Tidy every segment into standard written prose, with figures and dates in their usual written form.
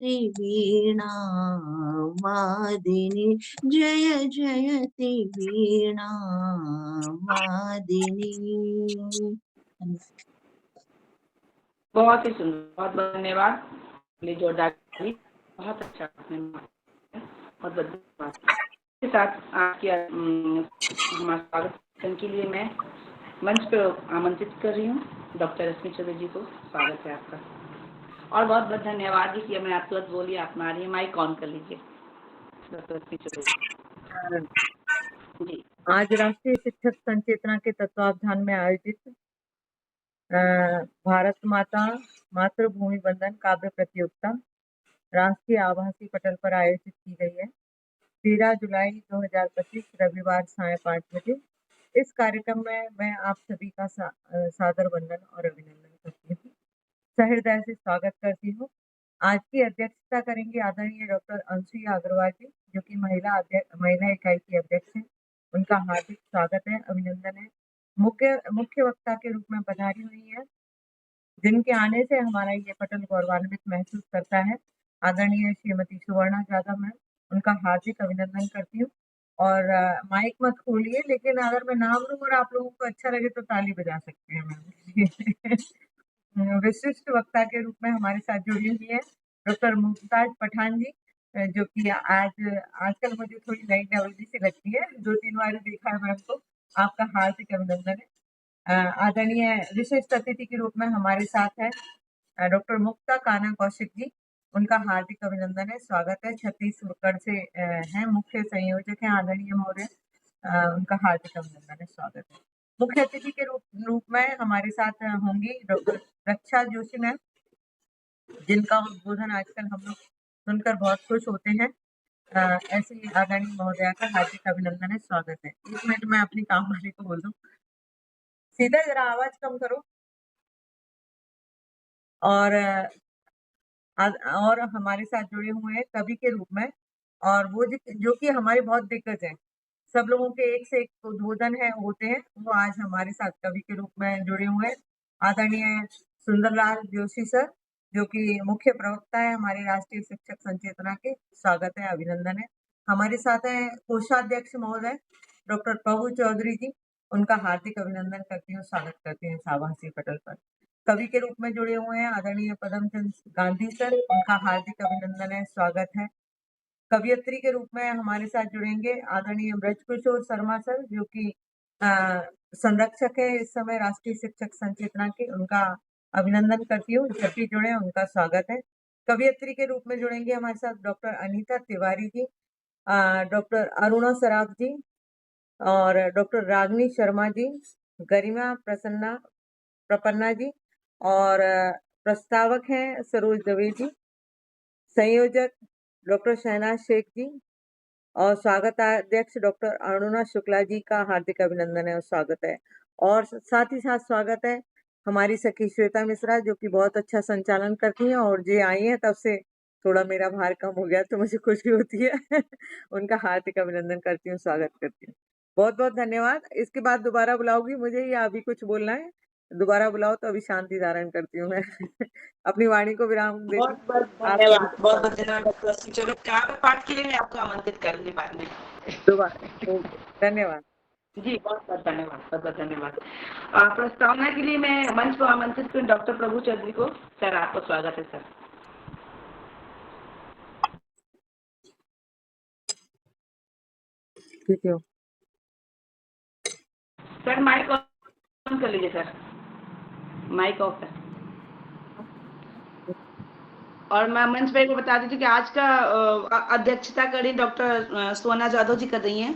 जयति वीणा वादिनी, जय जयति वीणा वादिनी। बहुत ही सुंदर, बहुत बहुत धन्यवाद। जोरदार, बहुत अच्छा आपने, बहुत बहुत धन्यवाद। के साथ आपकी हमारे स्वागत के लिए मैं मंच पर आमंत्रित कर रही हूँ डॉक्टर रश्मि चौधरी जी को। स्वागत है आपका, और बहुत बहुत धन्यवाद जी कि मैं आप तुरंत बोलिए, आप में आ रही है, माइक ऑन कर लीजिए डॉक्टर रश्मि चौधरी जी। आज राष्ट्रीय शिक्षक संचेतना के तत्वावधान में आयोजित भारत माता मातृभूमि वंदन काव्य प्रतियोगिता राष्ट्रीय आभासी पटल पर आयोजित की गई है 13 जुलाई 2025 रविवार साय 5 बजे। इस कार्यक्रम में मैं आप सभी का सादर वंदन और अभिनंदन करती हूँ, सहृदय से स्वागत करती हूँ। आज की अध्यक्षता करेंगे आदरणीय डॉक्टर अंशुया अग्रवाल जी, जो कि महिला इकाई की अध्यक्ष हैं। उनका हार्दिक स्वागत है, अभिनंदन है। मुख्य वक्ता के रूप में पधारी हुई है, जिनके आने से हमारा ये पटल गौरवान्वित महसूस करता है, आदरणीय श्रीमती सुवर्णा जाधव मैम। उनका हार्दिक अभिनंदन करती हूँ। और माइक मत खोलिए, लेकिन अगर मैं नाम लूँ और आप लोगों को अच्छा लगे तो ताली बजा सकते हैं मैम। विशिष्ट वक्ता के रूप में हमारे साथ जुड़ी हुई है डॉक्टर मुमताज पठान जी, जो कि आजकल मुझे थोड़ी नई नवल्ली सी लगती है, 2-3 बार देखा है मैम को। आपका हार्दिक अभिनंदन है। आदरणीय विशिष्ट अतिथि के रूप में हमारे साथ है डॉक्टर मुक्ता काना कौशिक जी। उनका हार्दिक अभिनंदन है, स्वागत है। छत्तीसगढ़ से हैं, मुख्य संयोजक हैं आदरणीय महोदय। उनका हार्दिक अभिनंदन है, स्वागत है। मुख्य अतिथि के रूप में हमारे साथ होंगी डॉक्टर रक्षा जोशी मैम, जिनका उद्बोधन आजकल हम लोग सुनकर बहुत खुश होते हैं। ऐसे ही आदरणीय महोदया का हार्दिक अभिनंदन है, स्वागत है। 1 मिनट में अपनी काम वाली को बोल दूं, सीधा जरा आवाज कम करो। और हमारे साथ जुड़े हुए हैं कवि के रूप में, और वो जो कि हमारे बहुत दिग्गज हैं। सब लोगों के एक से एक उद्बोधन होते हैं, वो आज हमारे साथ कवि के रूप में जुड़े हुए हैं। आदरणीय सुंदरलाल जोशी सर, जो कि मुख्य प्रवक्ता है हमारे राष्ट्रीय शिक्षक संचेतना के, स्वागत है, अभिनंदन है। हमारे साथ है कोषाध्यक्ष महोदय डॉक्टर प्रभु चौधरी जी, उनका हार्दिक अभिनंदन करती हूँ, स्वागत करती हूँ आभासी पटल पर। कवि के रूप में जुड़े हुए हैं आदरणीय पदमचंद गांधी सर, उनका हार्दिक अभिनंदन है, स्वागत है। कवियत्री के रूप में हमारे साथ जुड़ेंगे आदरणीय ब्रजकिशोर शर्मा सर, जो कि संरक्षक है इस समय राष्ट्रीय शिक्षक संचेतना के, उनका अभिनंदन करती हूँ, जब भी जुड़े उनका स्वागत है। कवियत्री के रूप में जुड़ेंगे हमारे साथ डॉक्टर अनीता तिवारी जी, डॉक्टर अरुणा सराफ जी, और डॉक्टर रागनी शर्मा जी, गरिमा प्रपन्ना जी, और प्रस्तावक हैं सरोज दवे जी, संयोजक डॉक्टर शहनाज शेख जी, और स्वागताध्यक्ष डॉक्टर अरुणा शुक्ला जी का हार्दिक अभिनंदन है और स्वागत है। और साथ ही साथ स्वागत है हमारी सखी श्वेता मिश्रा, जो कि बहुत अच्छा संचालन करती हैं, और जो आई हैं तब से थोड़ा मेरा भार कम हो गया, तो मुझे खुशी होती है। उनका हार्दिक अभिनंदन करती हूँ, स्वागत करती हूँ। बहुत बहुत धन्यवाद। इसके बाद दोबारा बुलाओगी मुझे या अभी कुछ बोलना है? दोबारा बुलाओ तो अभी शांति धारण करती हूँ मैं। अपनी वाणी को विराम देती हूँ। बहुत बहुत धन्यवाद, बहुत बहुत धन्यवाद डॉक्टर रश्मि चौधरी। काव्य पाठ के लिए मैं आपको आमंत्रित करूंगी बाद में दोबारा धन्यवाद जी, बहुत बहुत धन्यवाद, बहुत बहुत धन्यवाद। प्रस्तावना के लिए मैं मंच को आमंत्रित करूँ डॉक्टर प्रभु चौधरी को। सर, आपका स्वागत है सर। ठीक है सर, माइक ऑन कर लीजिए सर, माइक ऑफ है। और मैं मंच पे को बता दीजिए कि आज का अध्यक्षता करी डॉक्टर सोना जाधव जी कर रही हैं।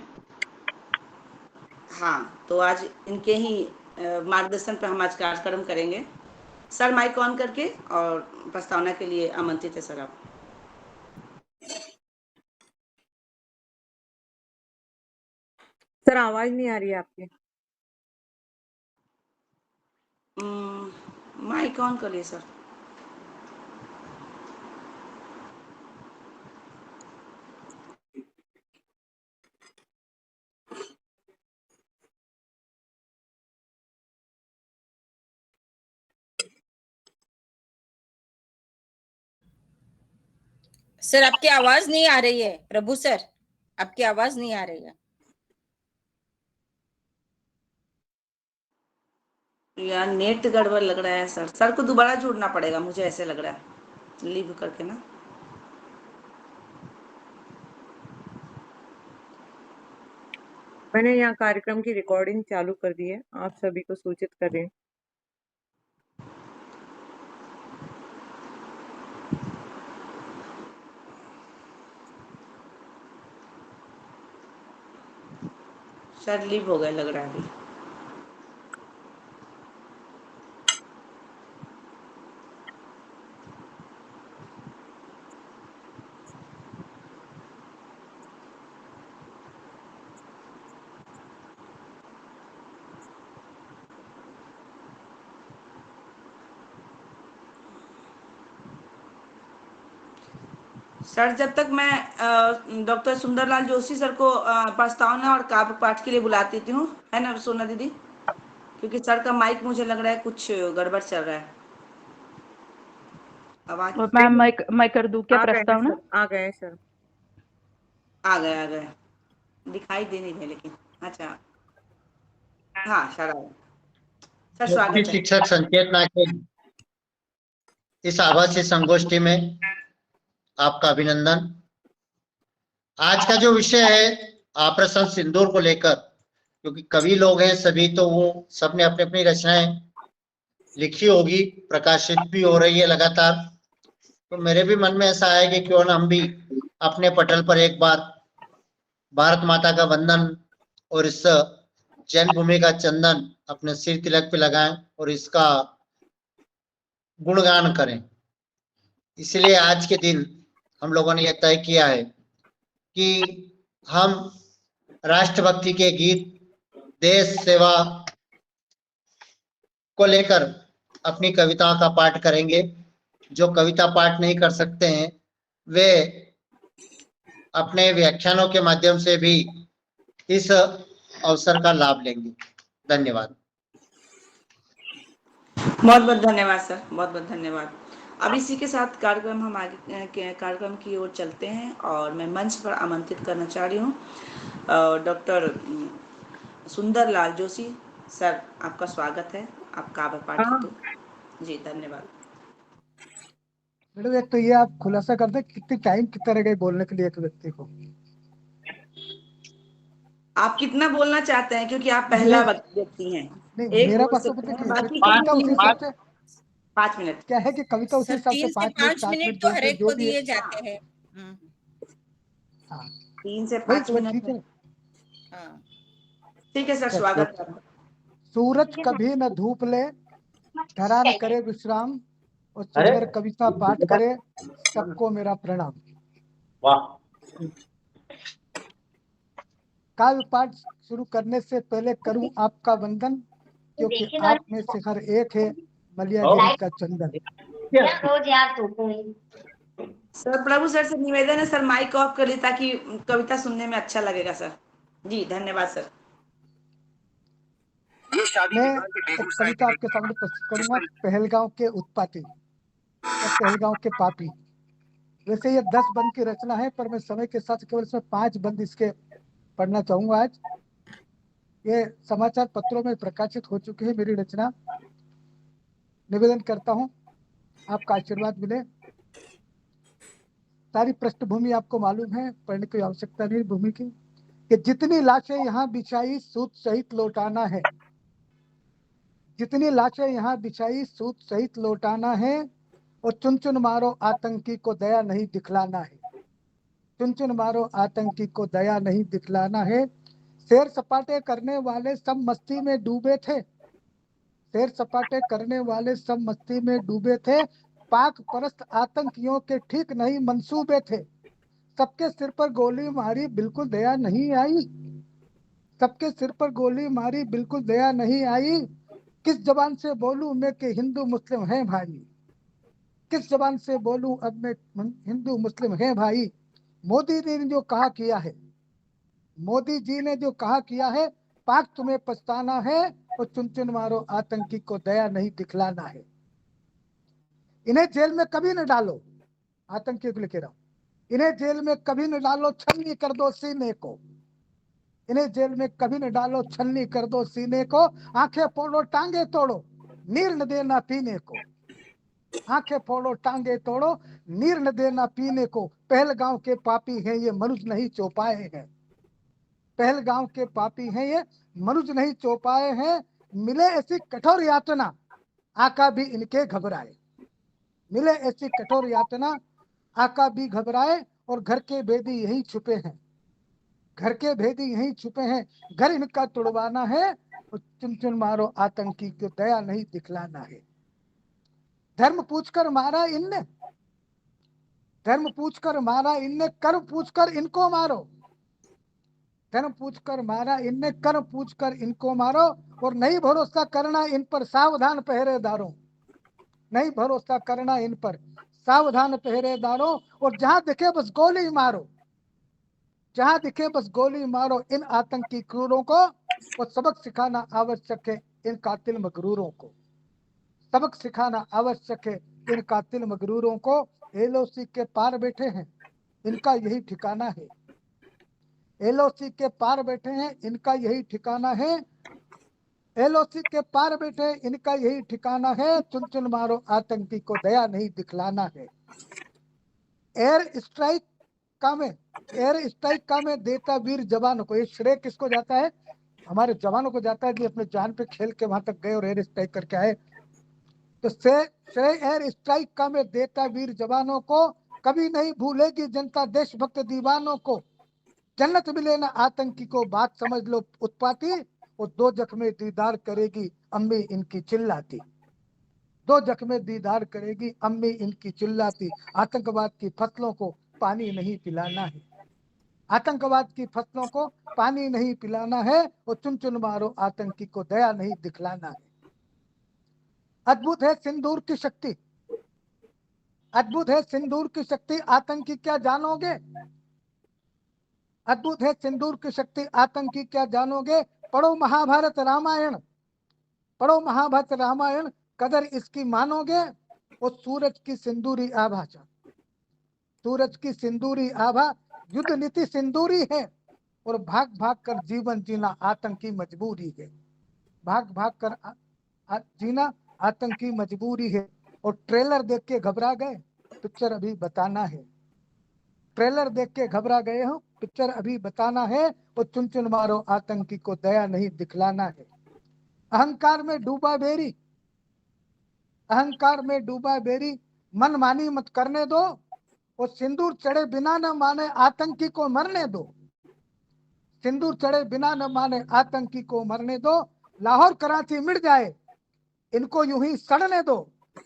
हाँ, तो आज इनके ही मार्गदर्शन पर हम आज कार्यक्रम करेंगे। सर, माइक ऑन करके, और प्रस्तावना के लिए आमंत्रित है सर आप। सर, आवाज नहीं आ रही है आपकी। माइक ऑन करिए सर। सर आपकी आवाज नहीं आ रही है, प्रभु सर आपकी आवाज नहीं आ रही है। यार नेट गड़बड़ लग रहा है सर, सर को दोबारा जुड़ना पड़ेगा, मुझे ऐसे लग रहा है, लीव करके ना। मैंने यहाँ कार्यक्रम की रिकॉर्डिंग चालू कर दी है, आप सभी को सूचित कर रहे हैं। सर लीव हो गए लग रहा है अभी। सर जब तक मैं डॉक्टर सुंदरलाल जोशी सर को प्रस्तावना और काव्य पाठ के लिए बुलाती हूँ, है ना सोना दीदी, क्योंकि सर का माइक मुझे लग रहा है कुछ गड़बड़ चल रहा है आवाज। मैम मैं कर दूं क्या प्रस्तावना? आ गए सर, आ गए, दिखाई दे नहीं रहे लेकिन, अच्छा हाँ सर आ गए। सर स्वागत है। शिक्षक संचेतना के इस आभासी संगोष्ठी में आपका अभिनंदन। आज का जो विषय है ऑपरेशन सिंदूर को लेकर, क्योंकि कवि लोग हैं सभी, तो वो सब ने अपनी अपनी रचनाएं लिखी होगी, प्रकाशित भी हो रही है लगातार। तो मेरे भी मन में ऐसा आया कि क्यों ना हम भी अपने पटल पर एक बार भारत माता का वंदन और इस जन्मभूमि का चंदन अपने सिर तिलक पे लगाएं और इसका गुणगान करें। इसलिए आज के दिन हम लोगों ने यह तय किया है कि हम राष्ट्रभक्ति के गीत, देश सेवा को लेकर अपनी कविताओं का पाठ करेंगे। जो कविता पाठ नहीं कर सकते हैं वे अपने व्याख्यानों के माध्यम से भी इस अवसर का लाभ लेंगे। धन्यवाद। बहुत बहुत धन्यवाद सर, बहुत बहुत धन्यवाद। अब इसी के साथ कार्यक्रम हम आगे कार्यक्रम की ओर चलते हैं और मैं मंच पर आमंत्रित करना चाह रही हूँ डॉक्टर सुंदरलाल जोशी सर, आपका स्वागत है। आप काव्य पाठ हेतु जी धन्यवाद। मैडम एक तो ये आप खुलासा कर दें कितनी टाइम कितना रह गई बोलने के लिए एक व्यक्ति को? आप कितना बोलना चाहते हैं, क्योंकि आप पहला व्यक्ति हैं। नहीं, एक मेरा बोल पास तो सकते हैं, पता बाकी कविता उसी हिसाब से 5 मिनट क्या है कि कविता उसी सर हिसाब से 3 से 5 मिनट 5 7 मिनट मिनट तो 2 हर मिनट एक जो को भी है। दिए जाते हैं। हाँ 3 से वही 5 वही मिनट ठीक है। हाँ ठीक है सर, स्वागत है। सूरज कभी न धूप ले, धरा न करे विश्राम, और सुंदर कविता पाठ करे, सबको मेरा प्रणाम। काव्य पाठ शुरू करने से पहले करूं आपका वंदन, क्योंकि आप में से हर एक है मलियागिरी का चंदन। सर प्रभु सर से निवेदन है, सर माइक ऑफ करिए ताकि कविता सुनने में अच्छा लगेगा सर। जी धन्यवाद सर। मैं एक कविता आपके सामने प्रस्तुत करूंगा, पहलगांव के उत्पाती या पहलगांव के पापी। वैसे ये 10 बंद की रचना है, पर मैं समय के साथ केवल इसमें 5 बंद इसके पढ़ना चाहूंगा आज। ये समाचार पत्रों में प्रकाशित हो चुकी है मेरी रचना। निवेदन करता हूं आपका आशीर्वाद मिले। सारी पृष्ठभूमि आपको मालूम है, पढ़ने की आवश्यकता नहीं भूमि की, कि जितनी लाशें यहाँ बिछाई सूत सहित लौटाना है, जितनी लाशें यहाँ बिछाई सूत सहित लौटाना है, और चुन चुन मारो आतंकी को दया नहीं दिखलाना है, चुन चुन मारो आतंकी को दया नहीं दिखलाना है। सैर सपाटे करने वाले सब मस्ती में डूबे थे, सैर सपाटे करने वाले सब मस्ती में डूबे थे, पाक परस्त आतंकियों के ठीक नहीं मंसूबे थे, सबके सिर पर गोली मारी बिल्कुल दया नहीं आई, सबके सिर पर गोली मारी बिल्कुल दया नहीं आई। किस जबान से बोलूं मैं कि हिंदू मुस्लिम हैं भाई, किस जबान से बोलूं अब मैं हिंदू मुस्लिम हैं भाई। मोदी जी ने जो कहा किया है, मोदी जी ने जो कहा किया है, पाक तुम्हें पछताना है, और चुन चुन मारो आतंकी को दया नहीं दिखलाना है। इन्हें जेल में कभी न डालो, आतंकियों को लेकर आओ, इन्हें जेल में कभी न डालो, छलनी कर दो सीने को। इन्हें जेल में कभी न डालो, छलनी कर दो सीने को। आंखें फोड़ो टांगे तोड़ो, नीर न देना पीने को। आंखें फोड़ो टांगे तोड़ो, नीर न देना पीने को। पहलगांव के पापी हैं ये, मनुष्य नहीं चौपाए हैं। पहलगांव के पापी हैं ये, मनुष्य नहीं चौपाए हैं। मिले ऐसी कठोर यातना, आका भी इनके घबराए। मिले ऐसी कठोर यातना, आका भी घबराए। और घर के भेदी यही छुपे हैं, घर के भेदी यही छुपे हैं। घर इनका तुड़वाना है, और चुन चुन मारो आतंकी को दया नहीं दिखलाना है। धर्म पूछकर मारा इनने, धर्म पूछकर मारा इनने, कर्म पूछकर इनको मारो। धर्म पूछकर मारा इनने, कर्म पूछकर इनको मारो। और नहीं भरोसा करना इन पर, सावधान पहरेदारों। नहीं भरोसा करना इन पर, सावधान पहरेदारों। और जहां दिखे बस गोली मारो, जहां दिखे बस गोली मारो इन आतंकी क्रूरों को। और सबक सिखाना आवश्यक है इन कातिल मगरूरों को। सबक सिखाना आवश्यक है इन कातिल मगरूरों को। एलओसी के पार बैठे हैं, इनका यही ठिकाना है। एलओसी के पार बैठे हैं, इनका यही ठिकाना है। एलओसी के पार बैठे इनका यही ठिकाना है। चुन चुन मारो आतंकी को दया नहीं दिखलाना है। एयर स्ट्राइक का में, एयर स्ट्राइक का में देता वीर जवानों को। ये श्रेय किसको जाता है? हमारे जवानों को जाता है कि अपने जान पे खेल के वहां तक गए और एयर स्ट्राइक करके आए। तो श्रेय एयर स्ट्राइक का में देता वीर जवानों को। कभी नहीं भूलेगी जनता देशभक्त दीवानों को। जन्नत मिले ना आतंकी को, बात समझ लो उत्पाती। और दो जख्मे दीदार करेगी अम्मी इनकी चिल्लाती। दो जख्मे दीदार करेगी अम्मी इनकी चिल्लाती। आतंकवाद की फसलों को पानी नहीं पिलाना है, आतंकवाद की फसलों को पानी नहीं पिलाना है। और चुन चुन मारो आतंकी को दया नहीं दिखलाना है। अद्भुत है सिंदूर की शक्ति, अद्भुत है सिंदूर की शक्ति, आतंकी क्या जानोगे? अद्भुत है सिंदूर की शक्ति, आतंकी क्या जानोगे? पढ़ो महाभारत रामायण, पढ़ो महाभारत रामायण, कदर इसकी मानोगे। और सूरज की सिंदूरी आभा, सूरज की सिंदूरी आभा, युद्ध नीति सिंदूरी है। और भाग भाग कर जीवन जीना आतंकी मजबूरी है। भाग भाग कर जीना आतंकी मजबूरी है। और ट्रेलर देख के घबरा गए, पिक्चर अभी बताना है। ट्रेलर देख के घबरा गए हो, पिक्चर अभी बताना है। और चुन चुन मारो आतंकी को दया नहीं दिखलाना है। अहंकार में डूबा बेरी, अहंकार में डूबा बेरी, मन मानी मत करने दो। और सिंदूर चढ़े बिना न माने आतंकी को मरने दो। सिंदूर चढ़े बिना न माने आतंकी को मरने दो। लाहौर कराची मिट जाए इनको यूं ही सड़ने दो।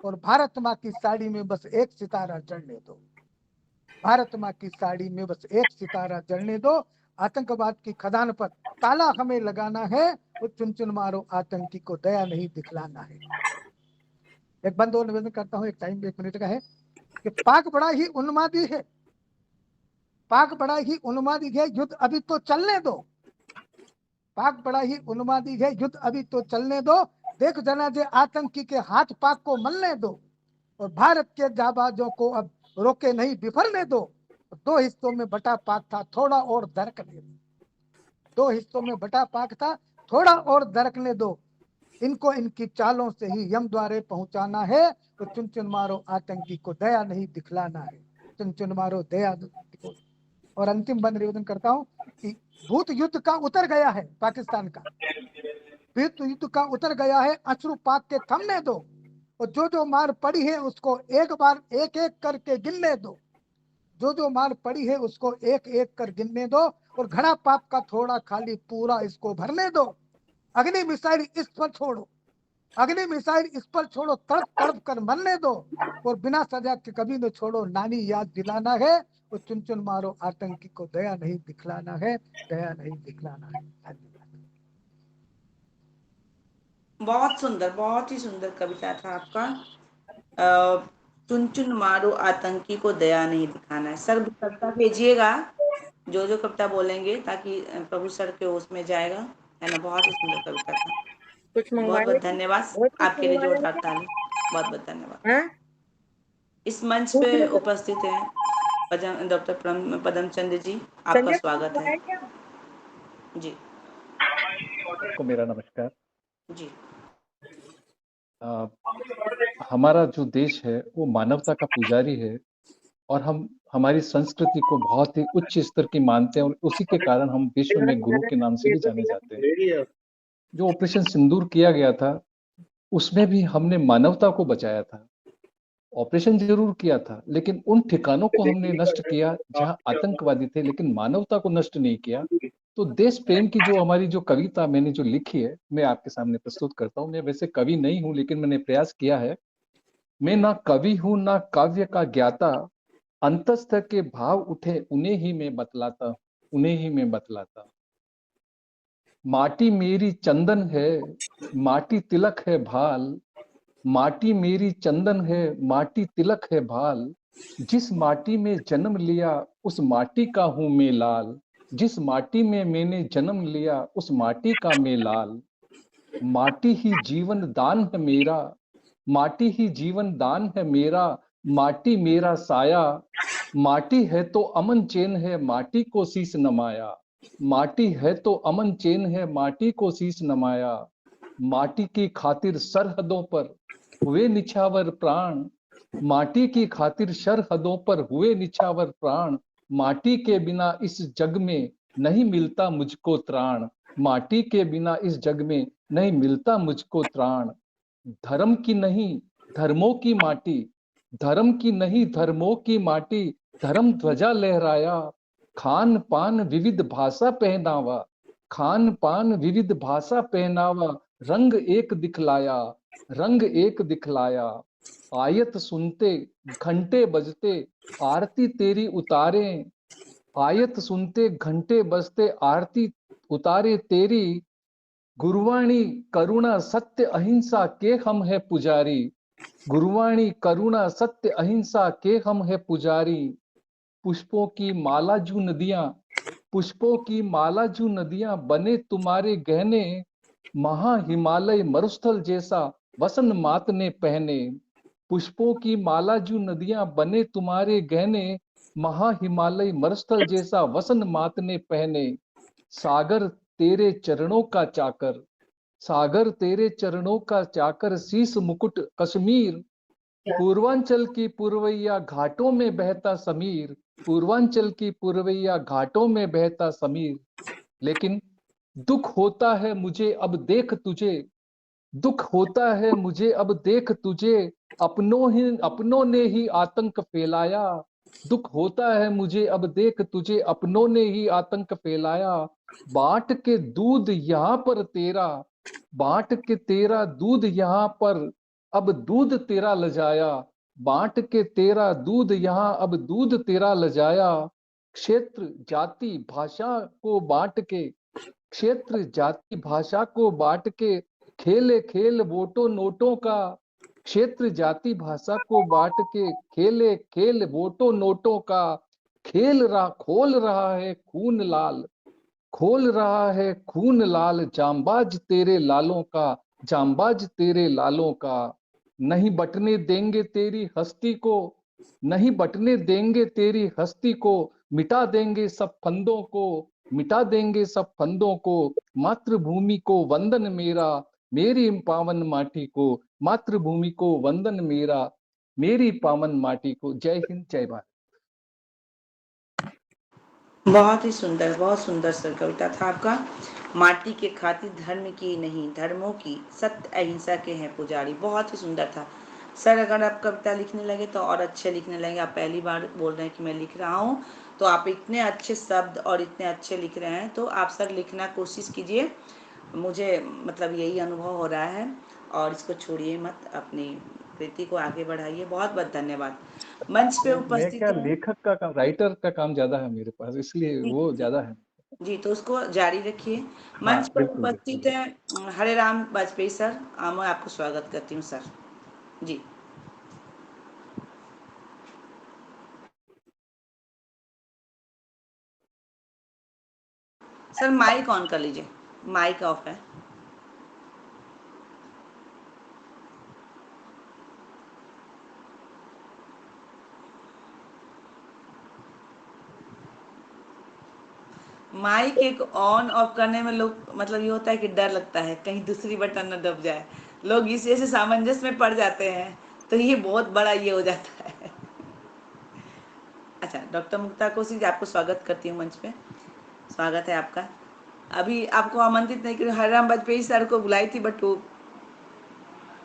और भारत माँ की साड़ी में बस एक सितारा जलने दो। भारत माँ की साड़ी में बस एक सितारा जलने दो। आतंकवाद की खदान पर ताला हमें लगाना है। और चुन चुन मारो आतंकी को दया नहीं दिखलाना है। एक बंद और निवेदन करता हूँ, एक टाइम 1 मिनट का है कि पाक बड़ा ही उन्मादी है, पाक बड़ा ही उन्मादी है, युद्ध अभी तो चलने दो। पाक बड़ा ही उन्मादी है, युद्ध अभी तो चलने दो। देख जनाजे आतंकी के हाथ पाक को मलने दो। और भारत के जाबाजों को अब रोके नहीं बिफरने दो। 2 हिस्सों में बटा पाक था, थोड़ा और दरकने दो। 2 हिस्सों में बटा पाक था, थोड़ा और दरकने दो। इनको इनकी चालों से ही यम द्वारे पहुंचाना है। तो चुन चुन मारो आतंकी को दया नहीं दिखलाना है। चुन चुन मारो दया को। और अंतिम बंद निवेदन करता हूं कि भूत युद्ध का उतर गया है पाकिस्तान का, भूत युद्ध का उतर गया है। अश्रु पाक के थमने दो। और जो जो मार पड़ी है उसको एक बार एक एक करके गिनने दो। जो जो मार पड़ी है उसको एक एक कर गिनने दो। और घड़ा पाप का थोड़ा खाली, पूरा इसको भरने दो। अग्नि मिसाइल इस पर छोड़ो, अग्नि मिसाइल इस पर छोड़ो, तड़प तड़प कर मरने दो। और बिना सजा के कभी न छोड़ो, नानी याद दिलाना है। और चुन चुन मारो आतंकी को दया नहीं दिखलाना है, दया नहीं दिखलाना है। धन्यवाद। बहुत सुंदर, बहुत ही सुंदर कविता था आपका। चुन चुन मारो आतंकी को दया नहीं दिखाना है। सर कविता भेजिएगा, जो जो कविता बोलेंगे, ताकि प्रभु सर के उसमें जाएगा, है ना। बहुत ही सुंदर कविता था। कुछ बहुत बहुत धन्यवाद, आपके लिए जोरदार ताली। बहुत बहुत धन्यवाद। इस मंच पे उपस्थित हैं डॉक्टर पदम चंद्र जी, आपका संजय स्वागत है। क्या? जी को मेरा नमस्कार। जी अ, हमारा जो देश है वो मानवता का पुजारी है और हम हमारी संस्कृति को बहुत ही उच्च स्तर की मानते हैं और उसी के कारण हम विश्व में गुरु के नाम से भी जाने जाते हैं। जो ऑपरेशन सिंदूर किया गया था उसमें भी हमने मानवता को बचाया था। ऑपरेशन जरूर किया था लेकिन उन ठिकानों को हमने नष्ट किया जहां आतंकवादी थे, लेकिन मानवता को नष्ट नहीं किया। तो देश प्रेम की जो हमारी जो कविता मैंने जो लिखी है मैं आपके सामने प्रस्तुत करता हूँ। मैं वैसे कवि नहीं हूं लेकिन मैंने प्रयास किया है। मैं ना कवि हूं ना काव्य का ज्ञाता, अंतस्थ के भाव उठे उन्हें ही मैं बतलाता, उन्हें ही मैं बतलाता। माटी मेरी चंदन है, माटी तिलक है भाल, माटी मेरी चंदन है, माटी तिलक है भाल, जिस माटी में जन्म लिया उस माटी का हूं मैं लाल, जिस माटी में मैंने जन्म लिया उस माटी का मैं लाल। माटी ही जीवन दान है मेरा, माटी ही जीवन दान है मेरा, माटी मेरा साया, माटी है तो अमन चैन है माटी को शीश नमाया, माटी है तो अमन चैन है माटी को शीश नमाया। माटी की खातिर सरहदों पर हुए निछावर प्राण, माटी की खातिर सरहदों पर हुए निछावर प्राण, माटी के बिना इस जग में नहीं मिलता मुझको त्राण, माटी के बिना इस जग में नहीं मिलता मुझको त्राण। धर्म की नहीं धर्मों की माटी, धर्म की नहीं धर्मों की माटी, धर्म ध्वजा लहराया, खान पान विविध भाषा पहनावा, खान पान विविध भाषा पहनावा, रंग एक दिखलाया, रंग एक दिखलाया। आयत सुनते घंटे बजते आरती तेरी उतारे, आयत सुनते घंटे बजते आरती उतारे तेरी, गुरुवाणी करुणा सत्य अहिंसा के हम है पुजारी, गुरुवाणी करुणा सत्य अहिंसा के हम है पुजारी। पुष्पों की माला जू नदियां, पुष्पों की माला जू नदियां बने तुम्हारे गहने, महा हिमालय मरुस्थल जैसा वसन मात ने पहने, पुष्पों की माला जू नदियां बने तुम्हारे गहने, महा हिमालय मरुस्थल जैसा वसन मात ने पहने। सागर तेरे चरणों का चाकर, सागर तेरे चरणों का चाकर, शीश मुकुट कश्मीर, पूर्वांचल की पुरवैया घाटों में बहता समीर, पूर्वांचल की पुरवैया घाटों में बहता समीर। लेकिन दुख होता है मुझे अब देख तुझे, दुख होता है मुझे अब देख तुझे, अपनों ने ही आतंक फैलाया, दुख होता है मुझे अब देख तुझे, अपनों ने ही आतंक फैलाया। बांट के दूध यहाँ पर तेरा, बांट के तेरा दूध यहाँ पर, अब दूध तेरा लजाया, बांट के तेरा दूध यहाँ अब दूध तेरा लजाया। क्षेत्र जाति भाषा को बांट के, क्षेत्र जाति भाषा को बांट के, खेले खेल वोटों नोटों का, क्षेत्र जाति भाषा को बांट के खेले खेल वोटों नोटों का, खोल रहा है खून लाल, खोल रहा है खून लाल, जांबाज तेरे लालों का, जांबाज तेरे लालों का। नहीं बटने देंगे तेरी हस्ती को, नहीं बटने देंगे तेरी हस्ती को, मिटा देंगे सब फंदों को, मिटा देंगे सब फंदों को। मातृभूमि को वंदन मेरा, मेरी पावन माटी को, मातृभूमि को वंदन मेरा, मेरी पावन माटी को। जय हिंद, जय भारत। बहुत ही सुंदर, बहुत सुंदर सर कविता था आपका। माटी के खातिर धर्म की नहीं धर्मों की, सत्य अहिंसा के हैं पुजारी। बहुत ही सुंदर था सर। अगर आप कविता लिखने लगे तो और अच्छे लिखने लगे। आप पहली बार बोल रहे हैं कि मैं लिख रहा हूँ, तो आप इतने अच्छे शब्द और इतने अच्छे लिख रहे हैं, तो आप सर लिखना कोशिश कीजिए। मुझे मतलब यही अनुभव हो रहा है, और इसको छोड़िए मत, अपनी कृति को आगे बढ़ाइए। बहुत बहुत धन्यवाद। मंच पे मैं उपस्थित क्या हैं लेखक का काम, राइटर का काम ज्यादा है मेरे पास, इसलिए जी वो ज्यादा है। जी, तो उसको जारी रखिए। हाँ मंच पर बिल्कुल उपस्थित बिल्कुल। हैं हरे राम वाजपेयी सर। मैं आपको स्वागत करती हूँ सर। जी सर, माइक ऑन कर लीजिए, माइक ऑफ है। माइक एक ऑन ऑफ करने में लोग मतलब ये होता है कि डर लगता है कहीं दूसरी बटन न दब जाए, लोग इस ऐसे सामंजस्य में पड़ जाते हैं, तो ये बहुत बड़ा ये हो जाता है। अच्छा, डॉक्टर मुक्ता कोसी जी, आपको स्वागत करती हूँ मंच पे, स्वागत है आपका। अभी आपको आमंत्रित नहीं करी, हरिराम वाजपेयी सर को बुलाई थी, बट वो